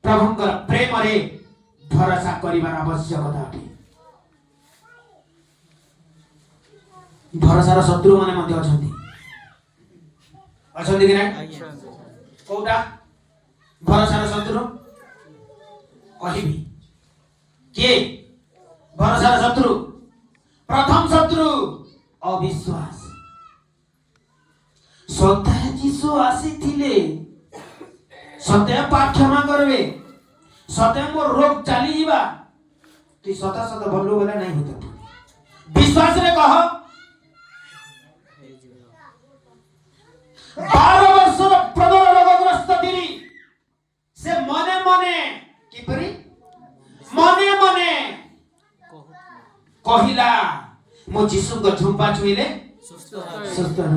प्रभुंकर प्रेम रे भरोसा करिबार आवश्यकता अटे भरोसार शत्रु माने मध्ये अछंती कि नाही कोटा भरोसार शत्रु कहिबी के भरोसार शत्रु प्रथम शत्रु अविश्वास सत्य जीसु आसीथिले सत्य पाप क्षमा करबे सत्य मोर रोग चली जीवा तू सता सता भल्लू बोला नहीं होता विश्वास रे कह 12 वर्षर प्रदर रोगग्रस्त थिली से मने मने किपरि मने मने कहिला मो जीसु को झुंपा छुइले सुस्त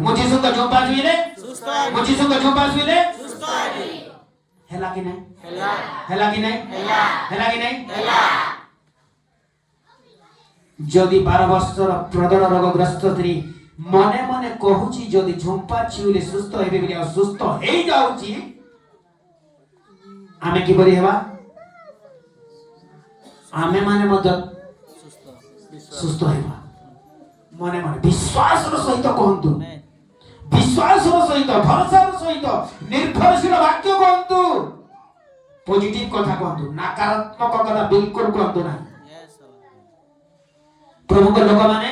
मो जीसु को झुंपा छुइले सुस्त मो जीसु को झुंपा छुइले सुस्त हेला कि नहीं हेला कि नहीं हेला कि नहीं जदि 12 वर्षर प्रदर रोगग्रस्त थी मने मने कहूची जदि झुंपा छुइले सुस्त हेबे बिया सुस्त हेई जाउची आमे कि बरी हेबा आमे माने मत सुस्त हेबा मने मने विश्वास रो सहित कहंतु विश्वास रो सहित भरोसा रो सहित निर्भरशील वाक्य कहंतु पॉजिटिव कथा कहंतु नकारात्मक कथा बिल्कुल कहंतु ना प्रभु को लोक माने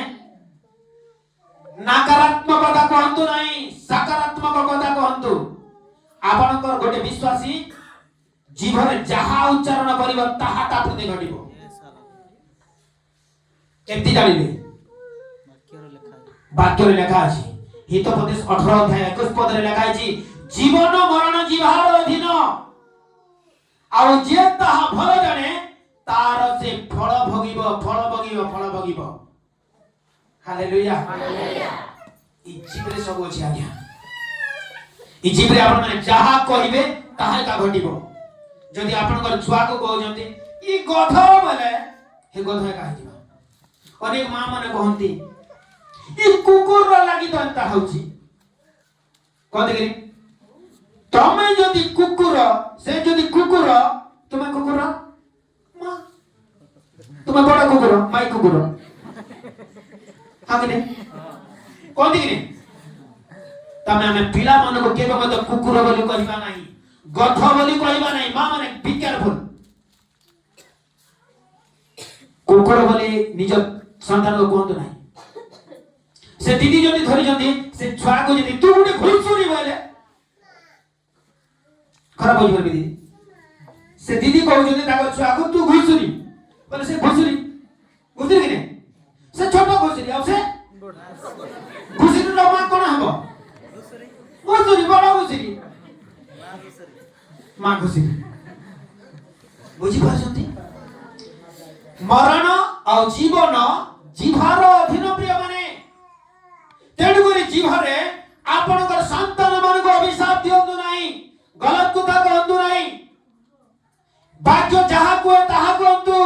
नकारात्मक कथा कहंतु नाही सकारात्मक कथा कहंतु आपनकर गोटे विश्वासी जीवन जहा उच्चारण करिबो ताहा ता प्रति घटिबो केमति जानिले वाक्य रे लेखा अछि हितोपदेश 18 अध्याय 21 पद रे लिखा है जीवन मरण जिह्वार अधीन आउ जे ताहा भल जाने तार से फल भोगिब हालेलुया ई जीवरे सब अछि आज्ञा ई जीवरे आपण माने जहा कहिबे ताहा का घटिबो जदि आपनकर छुआ को कहउ जंती ई गध बोले हे गध का हिबा अनेक मां माने कहंती ई कुकुर लागि तो अंता होउची कोन देखि तमे जदि कुकुर से जदि कुकुर तुमे कुकुर मां तुमे बड़ा कुकुर माई कुकुर हां कि कोन देखि तमे हमें पिला मन को केबे मत कुकुर बोली कहबा नाही गध बोली कहबा नाही मां माने बी केयरफुल कुकुर बोली निज संतान को कोन नाही से दीदी जदी धरि जदी से छुआ को जदी तू गुटे घुसुरी बोले खराब हो जबे दीदी से दीदी कहउ जदी ताको छुआ को तू घुसुरी बोले से घुसुरी कि ने से छोटा घुसुरी आ से घुसुरी रो मां कोन हबो घुसुरी बड़ा घुसुरी मां घुसुरी बुझी पाछंती मरण और जीवन जीवार अधीन प्रिय माने तेणु करी जीवरे आपनकर संतान मान को अभिशाप दियंतु नाही गलत कथा कहंतु नाही बाक्य जहा को ताहा कहंतु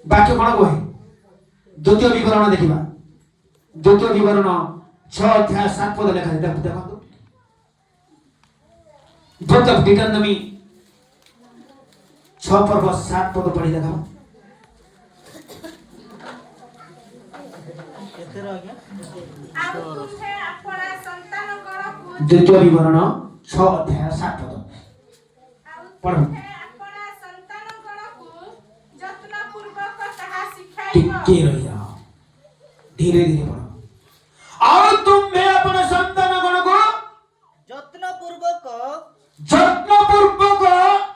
बाक्य कोन कहे द्वितीय विवरण देखिबा द्वितीय विवरण 6 अध्याय 7 पद लिखा है देखंतु द्वितीय विकंदमी 6 पर्व 7 पद पढ़ी देखा द्वितीय विवरण 6 अध्याय 7 पद पढ़ो टिके रहिया धीरे धीरे पढ़ो और तुम्हें अपने संतान गण को যত্ন পূর্বক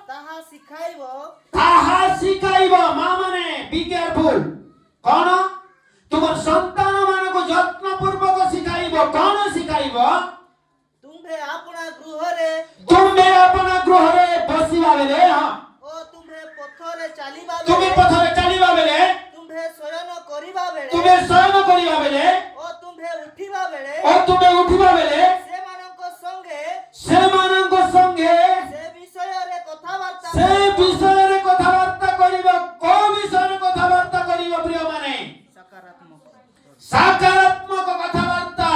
ताहा सिखाइबो मां माने बी केयरफुल कोन तुमर संतान मान को यत्न पूर्वक सिखाइबो कोन सिखाइबो तुम्हे अपना गृह रे बसिबा बेले हां ओ तुम्हे पथरे चलिबा बेले तुम्हे शयन करिबा बेले ओ तुम्हे उठिबा बेले से मानक संगे से विषय रे कथावार्ता करिबा को विषय रे कथावार्ता करिबा प्रिय माने सकारात्मक कथावार्ता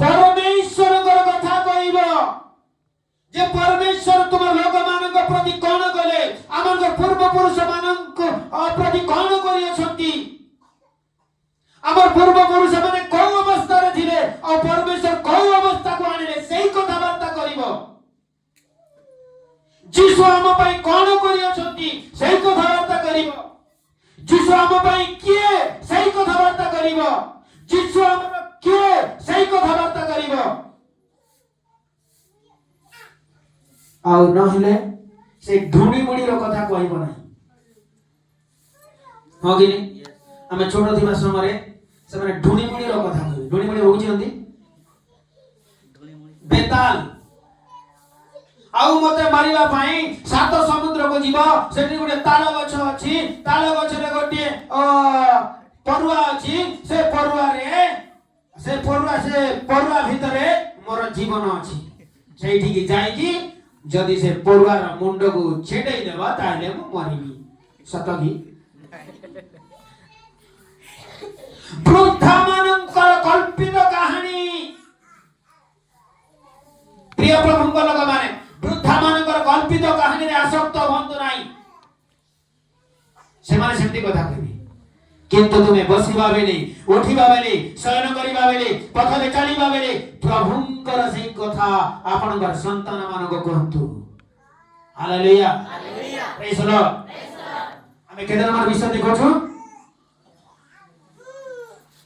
परमेश्वर को कथा कहिबो जे परमेश्वर तुम लोक मानक प्रति कोन कले हमर पूर्व पुरुष मानक प्रति कोन करियछंती हमर पूर्व पुरुष माने को अवस्था रे थिले और परमेश्वर को अवस्था को आनिले सेही कथावार्ता करिबो जीसु हम पई कोन करियछंती सेही कथावार्ता करिबो जीसु हम पई किए सेही कथावार्ता करिबो जीसु हमर किए सेही कथावार्ता करिबो आ नहिले से ढूंढी मुड़ी रो कथा कहइबो नाही हो कि नहीं हमें छोटो थिबा समय से माने ढूंढी मुड़ी रो कथा कहइ ढूंढी मुड़ी होउची नंदी बेताल आउ मते मारिबा पई सात समुद्र को जीव सेठी गुटे ताल गछ अछि ताल गछ रे गोटे परुआ अछि से परुआ भितरे मोर जीवन अछि सेठी की जाईकी जदि से परुआ रा मुंड को छेडै देबा ताले मु मरिबी सतगी वृद्धा मानकर कल्पित कहानी प्रिय प्रभुଙ୍କ लोक माने वृद्धा मानकर कल्पित कहानी रे आसक्त होंतु नाही से माने सेमती कथा कहबी किंतु तुम्हें बसिबा बेले उठिबा बेले शयन करिबा बेले पथरे चलिबा बेले प्रभुଙ୍କର सेही कथा आपनकर संतान मानको कहंतु हालेलुया प्रेज द लॉर्ड हमें केदार नंबर विषय देखो छु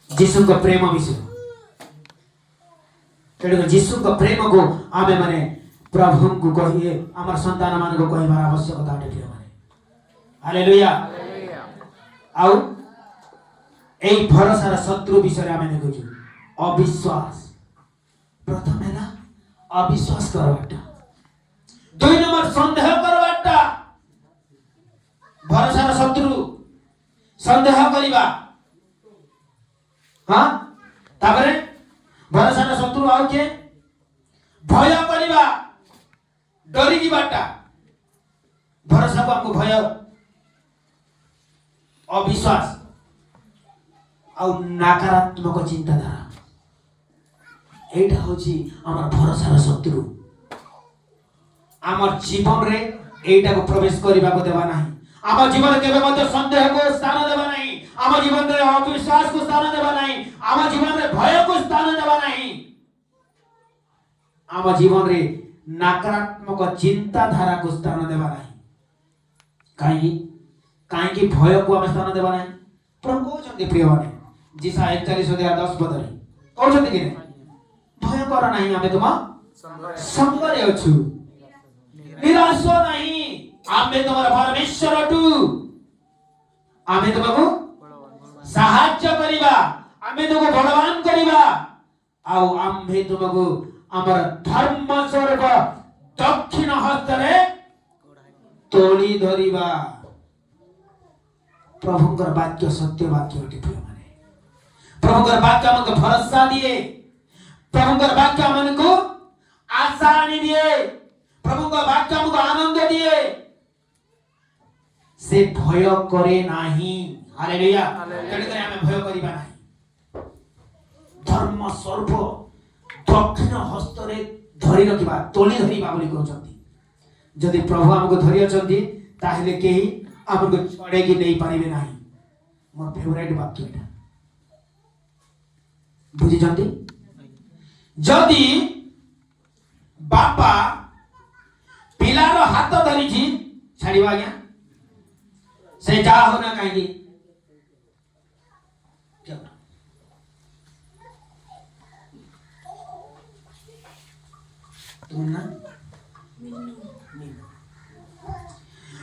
जीसु का प्रेम विषय तेणु जीसु का प्रेम को आमे माने प्रभु को कहिए हमर संतान मान को कहिबार आवश्यकता अटे प्रिय माने हालेलुया आउ এই ভরসার শত্রু বিষয়ে আমি দেখুଛୁ অবিশ্বাস। প্রথম ହେଲା অবিশ্বাস করবাটা, 2 নম্বর সন্দেহ করবাটা। ভরসার শত্রু সন্দেহ করিবা, হ্যাঁ। তারপরে ভরসার শত্রু ଆଉ କିଏ? ভয় କରିବା, ଡରି ଯିବାଟା। ଭରସାକୁ ଆମକୁ ଭୟ, ଅବିଶ୍ୱାସ ଆଉ ନକାରାତ୍ମକ ଚିନ୍ତାଧାରା, এইটা হচ্ছে আমার ভরসার শত্রু। আমার জীবନରେ এইটাକୁ প্রবেশ କରିବାକୁ দেবা ନାହିଁ। ଆମ ଜୀବନରେ କେବେ ମଧ୍ୟ ସନ୍ଦେହକୁ ସ୍ଥାନ ଦେବା ନାହିଁ। ଆମ ଜୀବନରେ ଅବିଶ୍ୱାସକୁ ସ୍ଥାନ ଦେବା ନାହିଁ। ଆମ ଜୀବନରେ ଭୟକୁ ସ୍ଥାନ ଦେବା ନାହିଁ। ଆମ ଜୀବନରେ ନକାରାତ୍ମକ ଚିନ୍ତାଧାରାକୁ ସ୍ଥାନ ଦେବା ନାହିଁ। କାହିଁକି ଭୟକୁ ଆମେ ସ୍ଥାନ ଦେବା ନାହିଁ? ପ୍ରଭୁ କହୁଛନ୍ତି ପ୍ରିୟମାନେ, ଯିଶା 41:10 କହୁଛନ୍ତି କି ନାହିଁ? ଭୟ କର ନାହିଁ, ଆମେ ତୁମ ସଙ୍ଗରେ ଅଛୁ। ନିରାଶ ନାହିଁ, ଆମେ ତୁମର ପରମେଶ୍ୱର ଅଟୁ। ଆମେ ତୁମକୁ ସାହାଯ୍ୟ କରିବା, ଆମେ ତୁମକୁ ବଳବାନ କରିବା, ଆଉ ଆମେ ତୁମକୁ ଆମର ଧର୍ମ ସ୍ୱରୂପ ଦକ୍ଷିଣ ହସ୍ତରେ ତୋଳି ଧରିବା। ପ୍ରଭୁଙ୍କର ବାକ୍ୟ ସତ୍ୟ ବାକ୍ୟ ଅଟେ ପ୍ରିୟମାନେ। ପ୍ରଭୁଙ୍କର ବାକ୍ୟ ଆମକୁ ଭରସା ଦିଏ। ପ୍ରଭୁଙ୍କର ବାକ୍ୟ ଆମକୁ ଆଶା ଆଣି ଦିଏ। ପ୍ରଭୁଙ୍କ ବାକ୍ୟ ଆମକୁ ଆନନ୍ଦ ଦିଏ। ସେ ଭୟ କରେ ନାହିଁ। ହାଲେଲୁୟା। ତେଣୁକରି ଆମେ ଭୟ କରିବା ନାହିଁ। ଧର୍ମ ସ୍ୱରୂପ ଦକ୍ଷିଣ ହସ୍ତରେ ଧରି ରଖିବା, ତୋଳି ଧରିବା ବୋଲି କହୁଛନ୍ତି। ଯଦି ପ୍ରଭୁ ଆମକୁ ଧରି ଅଛନ୍ତି ତାହେଲେ କେହି ଆମକୁ ଛଡ଼େଇକି ନେଇପାରିବେ ନାହିଁ। ମୋର ଫେଭରାଇଟ ବାକ୍ୟ ଏଇଟା, ବୁଝିଛନ୍ତି? ଯଦି ବାପା ପିଲାର ହାତ ଧରିଛି, ଛାଡ଼ିବା ଆଜ୍ଞା? ସେ ଯାହା ହଉ ନା କାହିଁକି,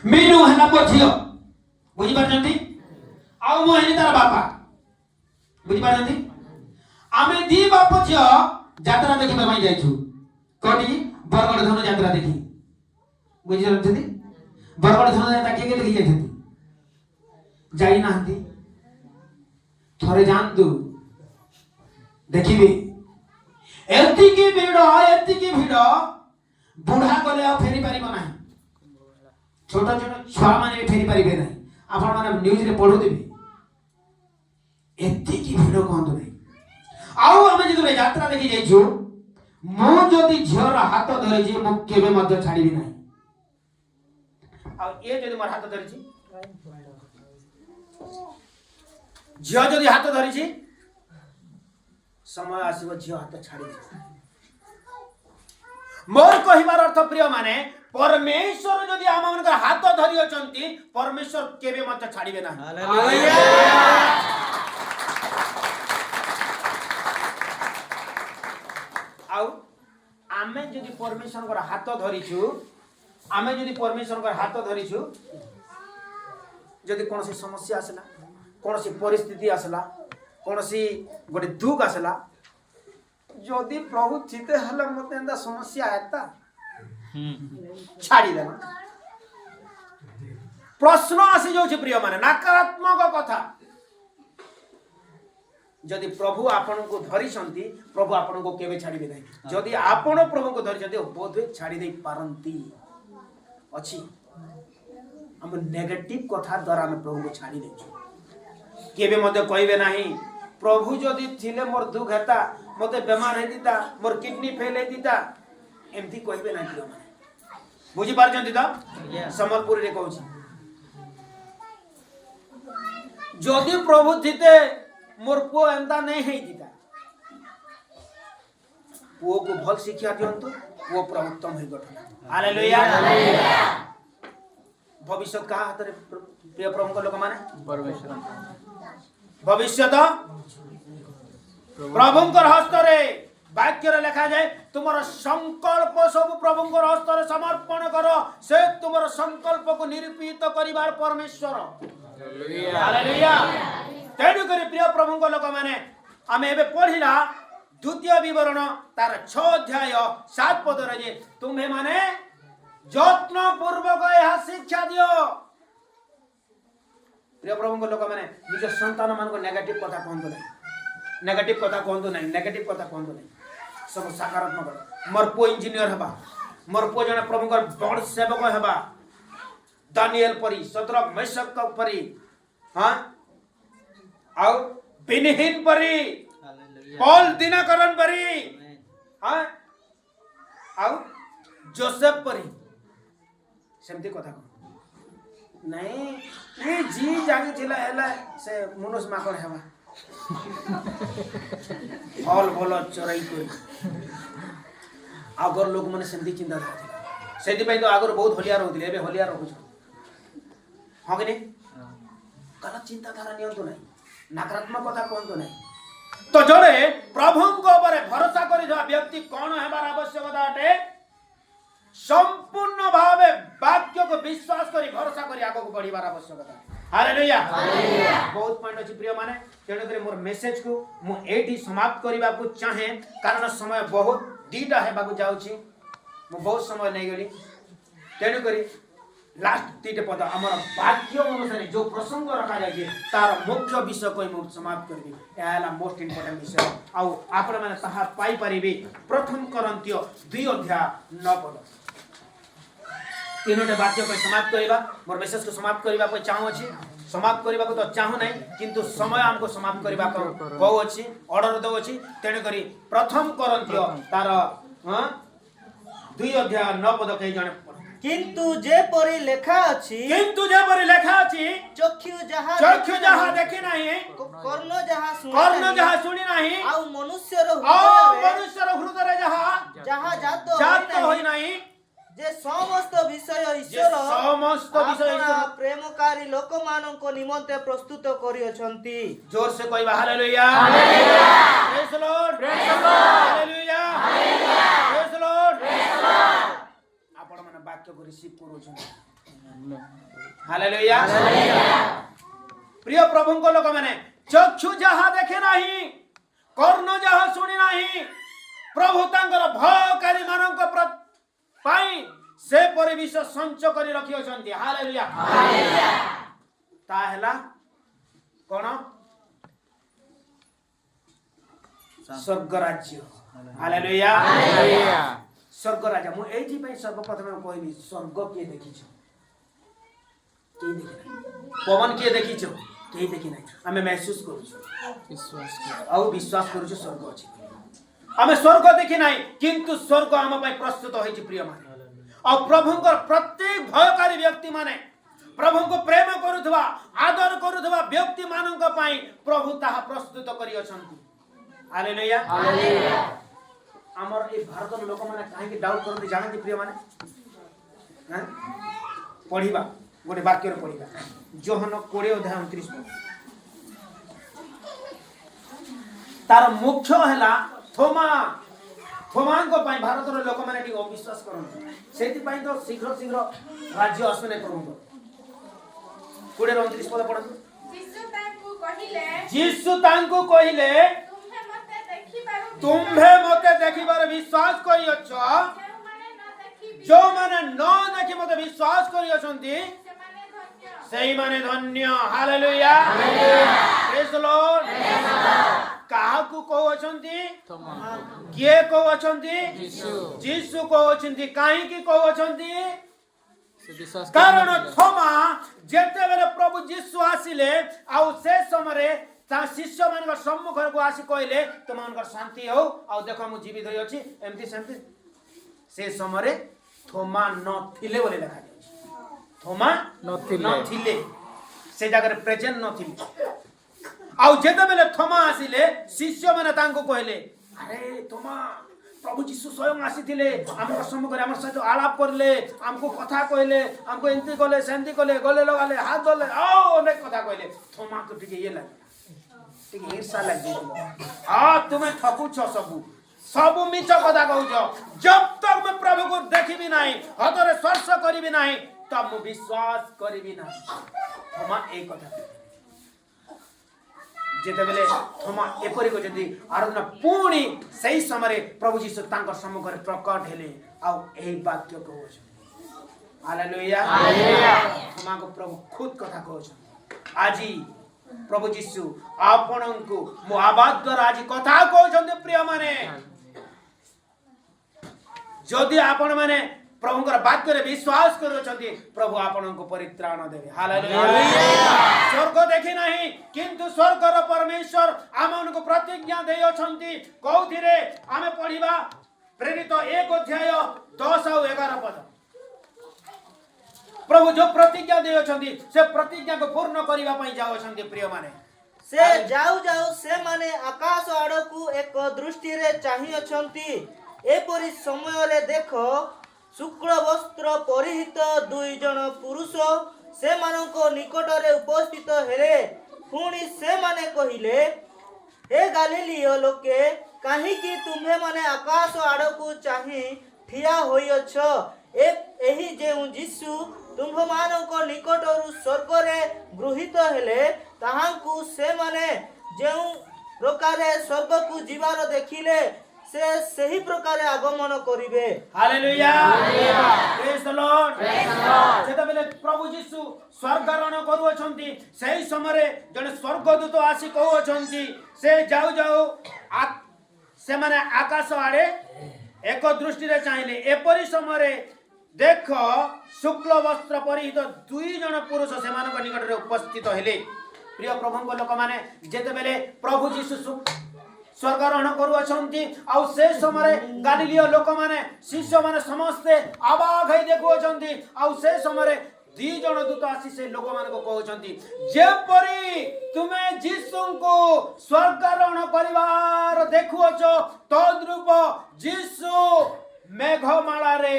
ମିନୁ ହେଲା ମୋ ଝିଅ, ବୁଝିପାରୁଛନ୍ତି? ଆଉ ମୁଁ ହେଲି ତାର ବାପା, ବୁଝିପାରୁଛନ୍ତି? ଆମେ ଦି ବାପ ଝିଅ ଯାତ୍ରା ଦେଖିବା ପାଇଁ ଯାଇଛୁ। କୋଉଠି? ବରଗଡ଼ ଧନୁ ଯାତ୍ରା ଦେଖି, ବୁଝିପାରୁଛନ୍ତି? ବରଗଡ଼ ଧନୁ ଯାତ୍ରା କିଏ କିଏ ଦେଖି ଯାଇଛନ୍ତି? ଯାଇନାହାନ୍ତି? ଥରେ ଯାଆନ୍ତୁ, ଦେଖିବେ। ଏତିକି ଭିଡ଼, ବୁଢା ଗଲେ ଆଉ ଫେରି ପାରିବ ନାହିଁ। ଛୋଟ ଛୋଟ ଛୁଆମାନେ ବି ଫେରି ପାରିବେ ନାହିଁ। ଆପଣମାନେ ନ୍ୟୁଜରେ ପଢୁଥିବେ, ଏତିକି ଭିଡ଼ କହନ୍ତୁ ନାହିଁ। ଆଉ ଆମେ ଯେତେବେଳେ ଯାତ୍ରା ଦେଖି ଯାଇଛୁ, ମୁଁ ଯଦି ଝିଅର ହାତ ଧରିଛି ମୁଁ କେବେ ମଧ୍ୟ ଛାଡ଼ିବି ନାହିଁ। ଆଉ ଇଏ ଯଦି ମୋର ହାତ ଧରିଛି, ଝିଅ ଯଦି ହାତ ଧରିଛି, ସମୟ ଆସିବ ଝିଅ ହାତ ଛାଡ଼ିଯିବ। ମୋର କହିବାର ଅର୍ଥ ପ୍ରିୟମାନେ, ପରମେଶ୍ୱର ଯଦି ଆମମାନଙ୍କର ହାତ ଧରି ଅଛନ୍ତି, ପରମେଶ୍ୱର କେବେ ମଧ୍ୟ ଛାଡ଼ିବେ ନାହିଁ। ଆଉ ଆମେ ଯଦି ପରମେଶ୍ୱରଙ୍କର ହାତ ଧରିଛୁ, ଯଦି କୌଣସି ସମସ୍ୟା ଆସିଲା, କୌଣସି ପରିସ୍ଥିତି ଆସିଲା, କୌଣସି ଗୋଟେ ଦୁଃଖ ଆସିଲା, ଯଦି ପ୍ରଭୁ ଚିତେ ହେଲେ ମତେ ଏନ୍ତା ସମସ୍ୟା ଆଏତା, ଛାଡ଼ିଦେଲା। ପ୍ରଶ୍ନ ଆସିଯାଉଛି ପ୍ରିୟମାନେ, ନକାରାତ୍ମକ କଥା। ଯଦି ପ୍ରଭୁ ଆପଣଙ୍କୁ ଧରିଛନ୍ତି, ପ୍ରଭୁ ଆପଣଙ୍କୁ କେବେ ଛାଡ଼ିବେ ନାହିଁ। ଯଦି ଆପଣ ପ୍ରଭୁଙ୍କୁ ଧରିଛନ୍ତି, ବୋଧହୁଏ ଛାଡ଼ି ଦେଇ ପାରନ୍ତି ଅଛି। ଆମ ନେଗେଟିଭ କଥା ଦ୍ୱାରା ଆମେ ପ୍ରଭୁଙ୍କୁ ଛାଡ଼ି ଦେଇଛୁ। କେବେ ମଧ୍ୟ କହିବେ ନାହିଁ, ପ୍ରଭୁ ଯଦି ଥିଲେ ମୋର ଦୁଃଖ ହେତା, ମତେ ବେମାର ହେଇଥିତା, ମୋର କିଡନୀ ଫେଲ ହେଇଥିତା, ଏମିତି କହିବେ ନାହିଁ ପ୍ରିୟମାନେ। ବୁଝିପାରୁଛନ୍ତି ତ? ସମ୍ବଲପୁରରେ କହୁଛି, ଯଦି ପ୍ରଭୁ ଥିତେ मोर पुओ एंता नहीं हेइतिता। पुओ को भल शिक्षा दियंतु, पुओ प्रउत्तम होई गठन। हालेलुया। भविष्य कहा हाथ रे प्रिय प्रभु को लोक माने परमेश्वर। भविष्य तो प्रभु को हस्त रे वाक्य रे लिखा जाए, तुमरो संकल्प सब प्रभु को हस्त रे समर्पण करो, से तुमरो संकल्प को निरूपित करिवार परमेश्वर। हालेलुया। तेणु करी प्रिय प्रभु को लोक माने आमे एबे पढ़िला द्वितीय विवरण तार 6 अध्याय 7 पद रे जे तुम्हे माने यत्न पूर्वक यह शिक्षा दियो। प्रिय प्रभु को लोक माने निज संतान मान को नेगेटिव कथा कहंतु नहीं, नेगेटिव कथा कहंतु नहीं, नेगेटिव कथा कहंतु नहीं, सब सकारात्मक। मोर पो इंजीनियर हबा, मोर पो जने प्रभु को बड़ सेवक हबा, दानिएल परी, शद्रक मेशक परी, हां आउ बिनहीन परी, पौल दिनकरन परी, हां आउ जोसेफ परी, सेमती कथा नहीं नहीं जी जागी जिला हैला से मनुष्य माकड़ हेबा फल बोल चोराई करी आगर लोक माने सेमती चिंता करथिले सेति पई तो आगर बहुत होलिया रहउथिले एबे होलिया रहउछ हां कि नहीं गलत चिंता धारा नियंतो नहीं, नकारात्मक कथा कहंतो नहीं। तो जड़े प्रभु को ऊपर भरोसा करि जा व्यक्ति कोन हेबार आवश्यकता अटे संपूर्ण भावे वाक्य को विश्वास करी भरोसा करी आगो को बढ़िबार आवश्यकता। हालेलुया बहुत पॉइंट अछि प्रिय माने तेणु करे मोर मेसेज को मु एठी समाप्त करिबा को चाहे कारण समय बहुत दीटा हेबा को जाउछि मु बहुत समय नै गेली तेणु करी लास्ट तीटे पद हमर वाक्य अनुसार जो प्रसंग रखा जाय तार मुख्य विषय को मु समाप्त करबी एला मोस्ट इंपोर्टेंट विषय आउ आपण माने ताहा पाई परिबे प्रथम कोरिन्थियो 2 अध्याय 9 पद तीनोटे वाक्य को समाप्त करिबा मोर मेसेज को समाप्त करिबा को चाहू अछि समाप्त करिबा को तो चाहू नै किंतु समय हमको समाप्त करिबा को कहू अछि ऑर्डर दो अछि तेने करी प्रथम कोरिन्थियो तार 2 अध्याय 9 पद कहि जाने किंतु जे परि लेखा अछि चक्षु जहा देखि नाही कर्ण जहा सुनी नाही आउ मनुष्यर हृदय जहा जात होई नाही जे समस्त विषय ईश्वर प्रेमकारी लोक मानको निमंते प्रस्तुत करि अछंती। जोर से कहबा hallelujah praise the Lord hallelujah praise the Lord आपण माने वाक्य को रिसीव करू छ हालेलुया प्रिय प्रभु को लोक माने चक्षु जहा देखे नाही कर्ण जहा सुनी नाही प्रभु तांकर भयकारी मानक पाई से परिवेश संचय करी रखि अछंती। हालेलुया ता हैला कोन स्वर्ग राज्य। हालेलुया स्वर्ग राज्य मु एठी पई सर्वप्रथम कहनी स्वर्ग के देखि छ के देखि नै पवन के देखि छ के देखि नै हमें महसूस करू छ विश्वास करू छ स्वर्ग अछि हमें स्वर्ग देखि नाही किंतु स्वर्ग हम पई प्रस्तुत होई छ प्रिय माने और प्रभु को प्रत्येक भयकारी व्यक्ति माने प्रभु को प्रेम करुथवा आदर करुथवा व्यक्ति मानन को पई प्रभु ताहा प्रस्तुत करी अछंती। हालेलुया हमर ए भारत लोक माने काहे कि डाउट करते जानती प्रिय माने हैं पढिबा गोटे वाक्य रे पढिबा जोहन 20 अध्याय 29 तार मुख्य हला थोमा को पई भारत रो लोक माने टी अविश्वास करन सेति पई तो शीघ्र शीघ्र राज्य असने करन 20 29 पद पढन यीशु तांको कहिले तुम्हे मते देखिबार विश्वास करी अछ जो माने न देखि मते विश्वास करी अछंती सेही माने धन्य। हालेलुया प्रेज द लॉर्ड काहा को कहू अछंती किए कहू अछंती यीशु कहू अछंती काहे की कहू अछंती कारण थोमा जेते बेले प्रभु यीशु आसिले आउ से समय ता शिष्य मान सम्मुख को आसी कहले तुमनकर शांति हो आ देखो मु जीवित होई अछि एमती सेमती से समय थोमा न थिले बोले लिखा जाय थोमा न थिले से जगह प्रेजेंट न थिले आउ जेते बेले थोमा आसिले शिष्य माने तांको कहले अरे थोमा प्रभु यीशु स्वयं आसीथिले हमर सम्मुख रे हमर सहित आलाप करले हमको कथा कहले हमको एंती कहले सेंती कहले गले लगाले हाथ धरले ओ अनेक कथा कहले थोमा को टिके ये लागे टिके ईर्ष्या लागे तुम्हें ठकू छ सबु मिछ कथा कहू जब तक मैं प्रभु को देखिबी नाही हतरे स्पर्श करिबी नाही तब मु विश्वास करिबी नाही थोमा एक कथा ଯେତେବେଳେ ଥୋମା ଏପରି କହିଛନ୍ତି ଆରାଧନା ପୁଣି ସେହି ସମୟରେ ପ୍ରଭୁ ଯୀଶୁ ତାଙ୍କ ସମ୍ମୁଖରେ ପ୍ରକଟ ହେଲେ ଆଉ ଏହି ବାକ୍ୟ କହୁଛନ୍ତି ହାଲେଲୁୟା ଥୋମାକୁ ପ୍ରଭୁ ଖୁଦ କଥା କହୁଛନ୍ତି ଆଜି ପ୍ରଭୁ ଯୀଶୁ ଆପଣଙ୍କୁ ମୋ ଆବାଜ ଦ୍ୱାରା ଆଜି କଥା କହୁଛନ୍ତି ପ୍ରିୟମାନେ ଯଦି ଆପଣମାନେ ପ୍ରଭୁଙ୍କର ବାକ୍ୟରେ ବିଶ୍ୱାସ କରୁଛନ୍ତି ପ୍ରଭୁ ଆପଣଙ୍କୁ ପରିତ୍ରାଣ ଦେବେ ହାଲେଲୁୟା ସ୍ୱର୍ଗ ଦେଖି ନାହିଁ କିନ୍ତୁ ସ୍ୱର୍ଗର ପରମେଶ୍ୱର ଆମମାନଙ୍କୁ ପ୍ରତିଜ୍ଞା ଦେଇଅଛନ୍ତି କୋଉଥିରେ ଆମେ ପଢିବା ପ୍ରେରିତ 1 ଅଧ୍ୟାୟ 10 ଆଉ 11 ପଦ ପ୍ରଭୁ ଯୋଉ ପ୍ରତିଜ୍ଞା ଦେଇଅଛନ୍ତି ସେ ପ୍ରତିଜ୍ଞାକୁ ପୂର୍ଣ୍ଣ କରିବା ପାଇଁ ଯାଉଅଛନ୍ତି ପ୍ରିୟମାନେ ସେ ଯାଉ ଯାଉ ସେମାନେ ଆକାଶ ଆଡ଼କୁ ଏକ ଦୃଷ୍ଟିରେ ଚାହିଁଅଛନ୍ତି ଏପରି ସମୟରେ ଦେଖ ଶୁକ୍ଳ ବସ୍ତ୍ର ପରିହିତ 2 ଜଣ ପୁରୁଷ ସେମାନଙ୍କ ନିକଟରେ ଉପସ୍ଥିତ ହେଲେ ପୁଣି ସେମାନେ କହିଲେ ହେ ଗାଲିଲିୟ ଲୋକେ କାହିଁକି ତୁମ୍ଭେମାନେ ଆକାଶ ଆଡ଼କୁ ଚାହିଁ ଠିଆ ହୋଇଅଛ ଏହି ଯେଉଁ ଯୀଶୁ ତୁମ୍ଭମାନଙ୍କ ନିକଟରୁ ସ୍ୱର୍ଗରେ ଗୃହୀତ ହେଲେ ତାହାଙ୍କୁ ସେମାନେ ଯେଉଁ ପ୍ରକାରେ ସ୍ୱର୍ଗକୁ ଯିବାର ଦେଖିଲେ ସେ ସେହି ପ୍ରକାରେ ଆଗମନ କରିବେ ହାଲେଲୁୟା ପ୍ରେଜ୍ ଦ ଲର୍ଡ ଯେତେବେଳେ ପ୍ରଭୁ ଯୀଶୁ ସ୍ୱର୍ଗାରୋହଣ କରୁଅଛନ୍ତି ସେହି ସମୟରେ ଜଣେ ସ୍ୱର୍ଗଦୂତ ଆସି କହୁଅଛନ୍ତି ସେ ଯାଉ ଯାଉ ସେମାନେ ଆକାଶ ଆଡ଼େ ଏକ ଦୃଷ୍ଟିରେ ଚାହିଁଲେ ଏପରି ସମୟରେ ଦେଖ ଶୁକ୍ଳ ବସ୍ତ୍ର ପରିହିତ 2 ଜଣ ପୁରୁଷ ସେମାନଙ୍କ ନିକଟରେ ଉପସ୍ଥିତ ହେଲେ ପ୍ରିୟ ପ୍ରଭୁଙ୍କ ଲୋକମାନେ ଯେତେବେଳେ ପ୍ରଭୁ ଯୀଶୁ ସ୍ୱର୍ଗାରୋହଣ କରୁଅଛନ୍ତି ଆଉ ସେ ସମୟରେ ଗାଲିଲିୟ ଲୋକମାନେ ଶିଷ୍ୟମାନେ ସମସ୍ତେ ଅବାକ୍ ହୋଇ ଦେଖୁଅଛନ୍ତି ଆଉ ସେ ସମୟରେ 2 ଜଣ ଦୂତ ଆସି ସେ ଲୋକମାନଙ୍କୁ କହୁଛନ୍ତି ଯେପରି ତୁମେ ଯୀଶୁଙ୍କୁ ସ୍ୱର୍ଗାରୋହଣ କରିବାର ଦେଖୁଅଛ ତଦ୍ରୂପ ଯୀଶୁ ମେଘମାଳାରେ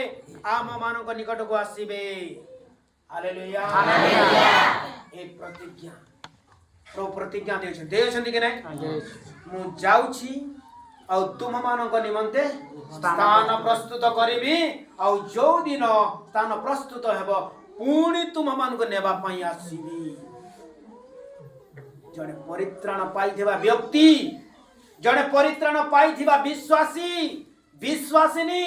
ଆମମାନଙ୍କ ନିକଟକୁ ଆସିବେ ହାଲେଲୁୟା ଏ ପ୍ରତିଜ୍ଞା ପ୍ରଭୁ ପ୍ରତିଜ୍ଞା ଦେଇଛନ୍ତି କି ନାହିଁ ମୁଁ ଯାଉଛି ଆଉ ତୁମମାନଙ୍କ ନିମନ୍ତେ ସ୍ଥାନ ପ୍ରସ୍ତୁତ କରିବି ଆଉ ଯୋଉ ଦିନ ସ୍ଥାନ ପ୍ରସ୍ତୁତ ହେବ ପୁଣି ତୁମମାନଙ୍କୁ ନେବା ପାଇଁ ଆସିବି ଜଣେ ପରିତ୍ରାଣ ପାଇଥିବା ବ୍ୟକ୍ତି ଜଣେ ପରିତ୍ରାଣ ପାଇଥିବା ବିଶ୍ୱାସିନୀ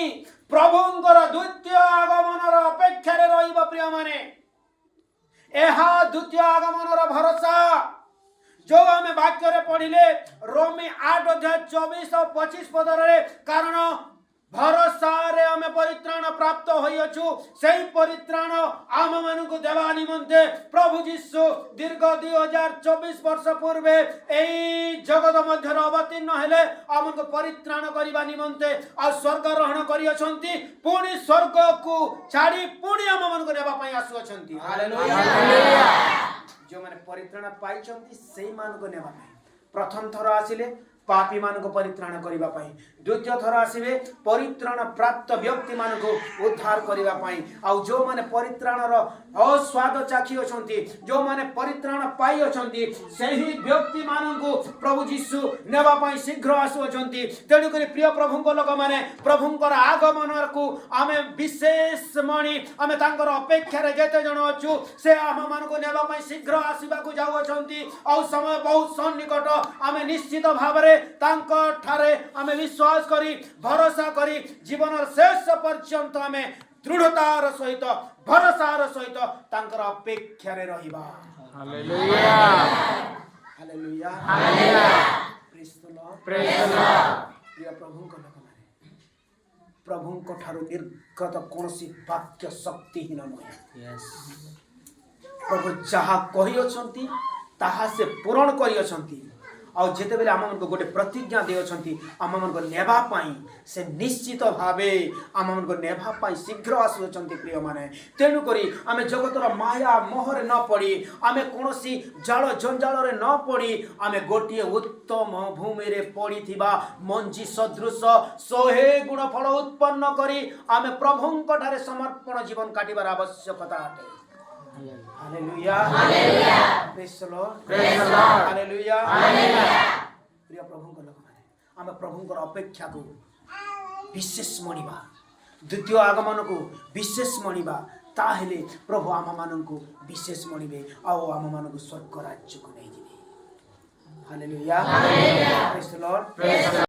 ପ୍ରଭୁଙ୍କର ଦ୍ୱିତୀୟ ଆଗମନର ଅପେକ୍ଷାରେ ରହିବ ପ୍ରିୟମାନେ ଏହା ଦ୍ୱିତୀୟ ଆଗମନର ଭରସା जो आमे वाक्य पढ़िले रोमी 8 अध्याय 24 और 25 पदरे कारण भरोसा रे आमे परित्राण प्राप्त होइछु सेही परित्राण आम मानकु देवा निमंते प्रभु यीशु दीर्घ 2024 वर्ष पूर्वे एई जगत मध्य अवतीर्ण हेले आमको परित्राण करिबा निमंते आ स्वर्गारोहण करियछंती पुणी स्वर्ग को छाड़ी पुणी आम मानकु नेबा पई आसुअछंती हालेलुया जो माने परित्राण पाइछंती सेही मानकु नेबा पई प्रथम थर आसिले पापी मानक परित्राण करिबा पई द्वितीय थर आसीबे परित्राण प्राप्त व्यक्ति मानक उद्धार करिबा पई आ जो माने परित्राणर अस्वाद चाखी अछंती जो माने परित्राण पाई अछंती सेही व्यक्ति मानक प्रभु यीशु नेबा पई शीघ्र आसु अछंती तेणु करी प्रिय प्रभुଙ୍କ लोक माने प्रभुଙ୍କର आगमन को आमे विशेष मणि आमे तांकर अपेक्षा रे जेते जण अछु से आम मानक नेबा पई शीघ्र आसीबा को जाउ अछंती आ समय बहुत सन्निकट आमे निश्चित भाबरे तांको ठारे आमे विश्वास करी भरोसा करी जीवन शेष पर्यंत आमे दृढ़तार सहित भरोसार सहित तांकर अपेक्षा रे रहिबा hallelujah hallelujah hallelujah praise the Lord praise the Lord प्रिय प्रभुଙ୍କ ଲୋକମାନେ प्रभुଙ୍କ ଠାରୁ निर्गत कोनसी वाक्य शक्तिहीन नहे यस प्रभु जहा कहि अछंती ताहा से पूर्ण करि अछंती और जेते बेले आम को गोटे प्रतिज्ञा दे अछंती आम मन को नेबा पाई से निश्चित भावे आम मन को नेबा पाई शीघ्र आसु अछंती प्रिय माने तेनु करी आमे जगतर माया मोहरे न पड़ी आमे कोनोसी जाल जंजाल रे न पड़ी आमे गोटिए उत्तम भूमि रे पड़ी थिबा मंजी सदृश 100 गुण फल उत्पन्न करी आमे प्रभुଙ୍କ ठारे समर्पण जीवन काटिबार आवश्यकता आटे hallelujah hallelujah praise the Lord praise the Lord hallelujah hallelujah प्रिय प्रभुଙ୍କ लोक माने आमे प्रभुଙ୍କର अपेक्षा को विशेष मणिबा द्वितीय आगमन को विशेष मणिबा ताहेले प्रभु आम मानन को विशेष मणिबे आ आम मानन को स्वर्ग राज्य को नै जिबे हालेलुया, प्रेज द लॉर्ड।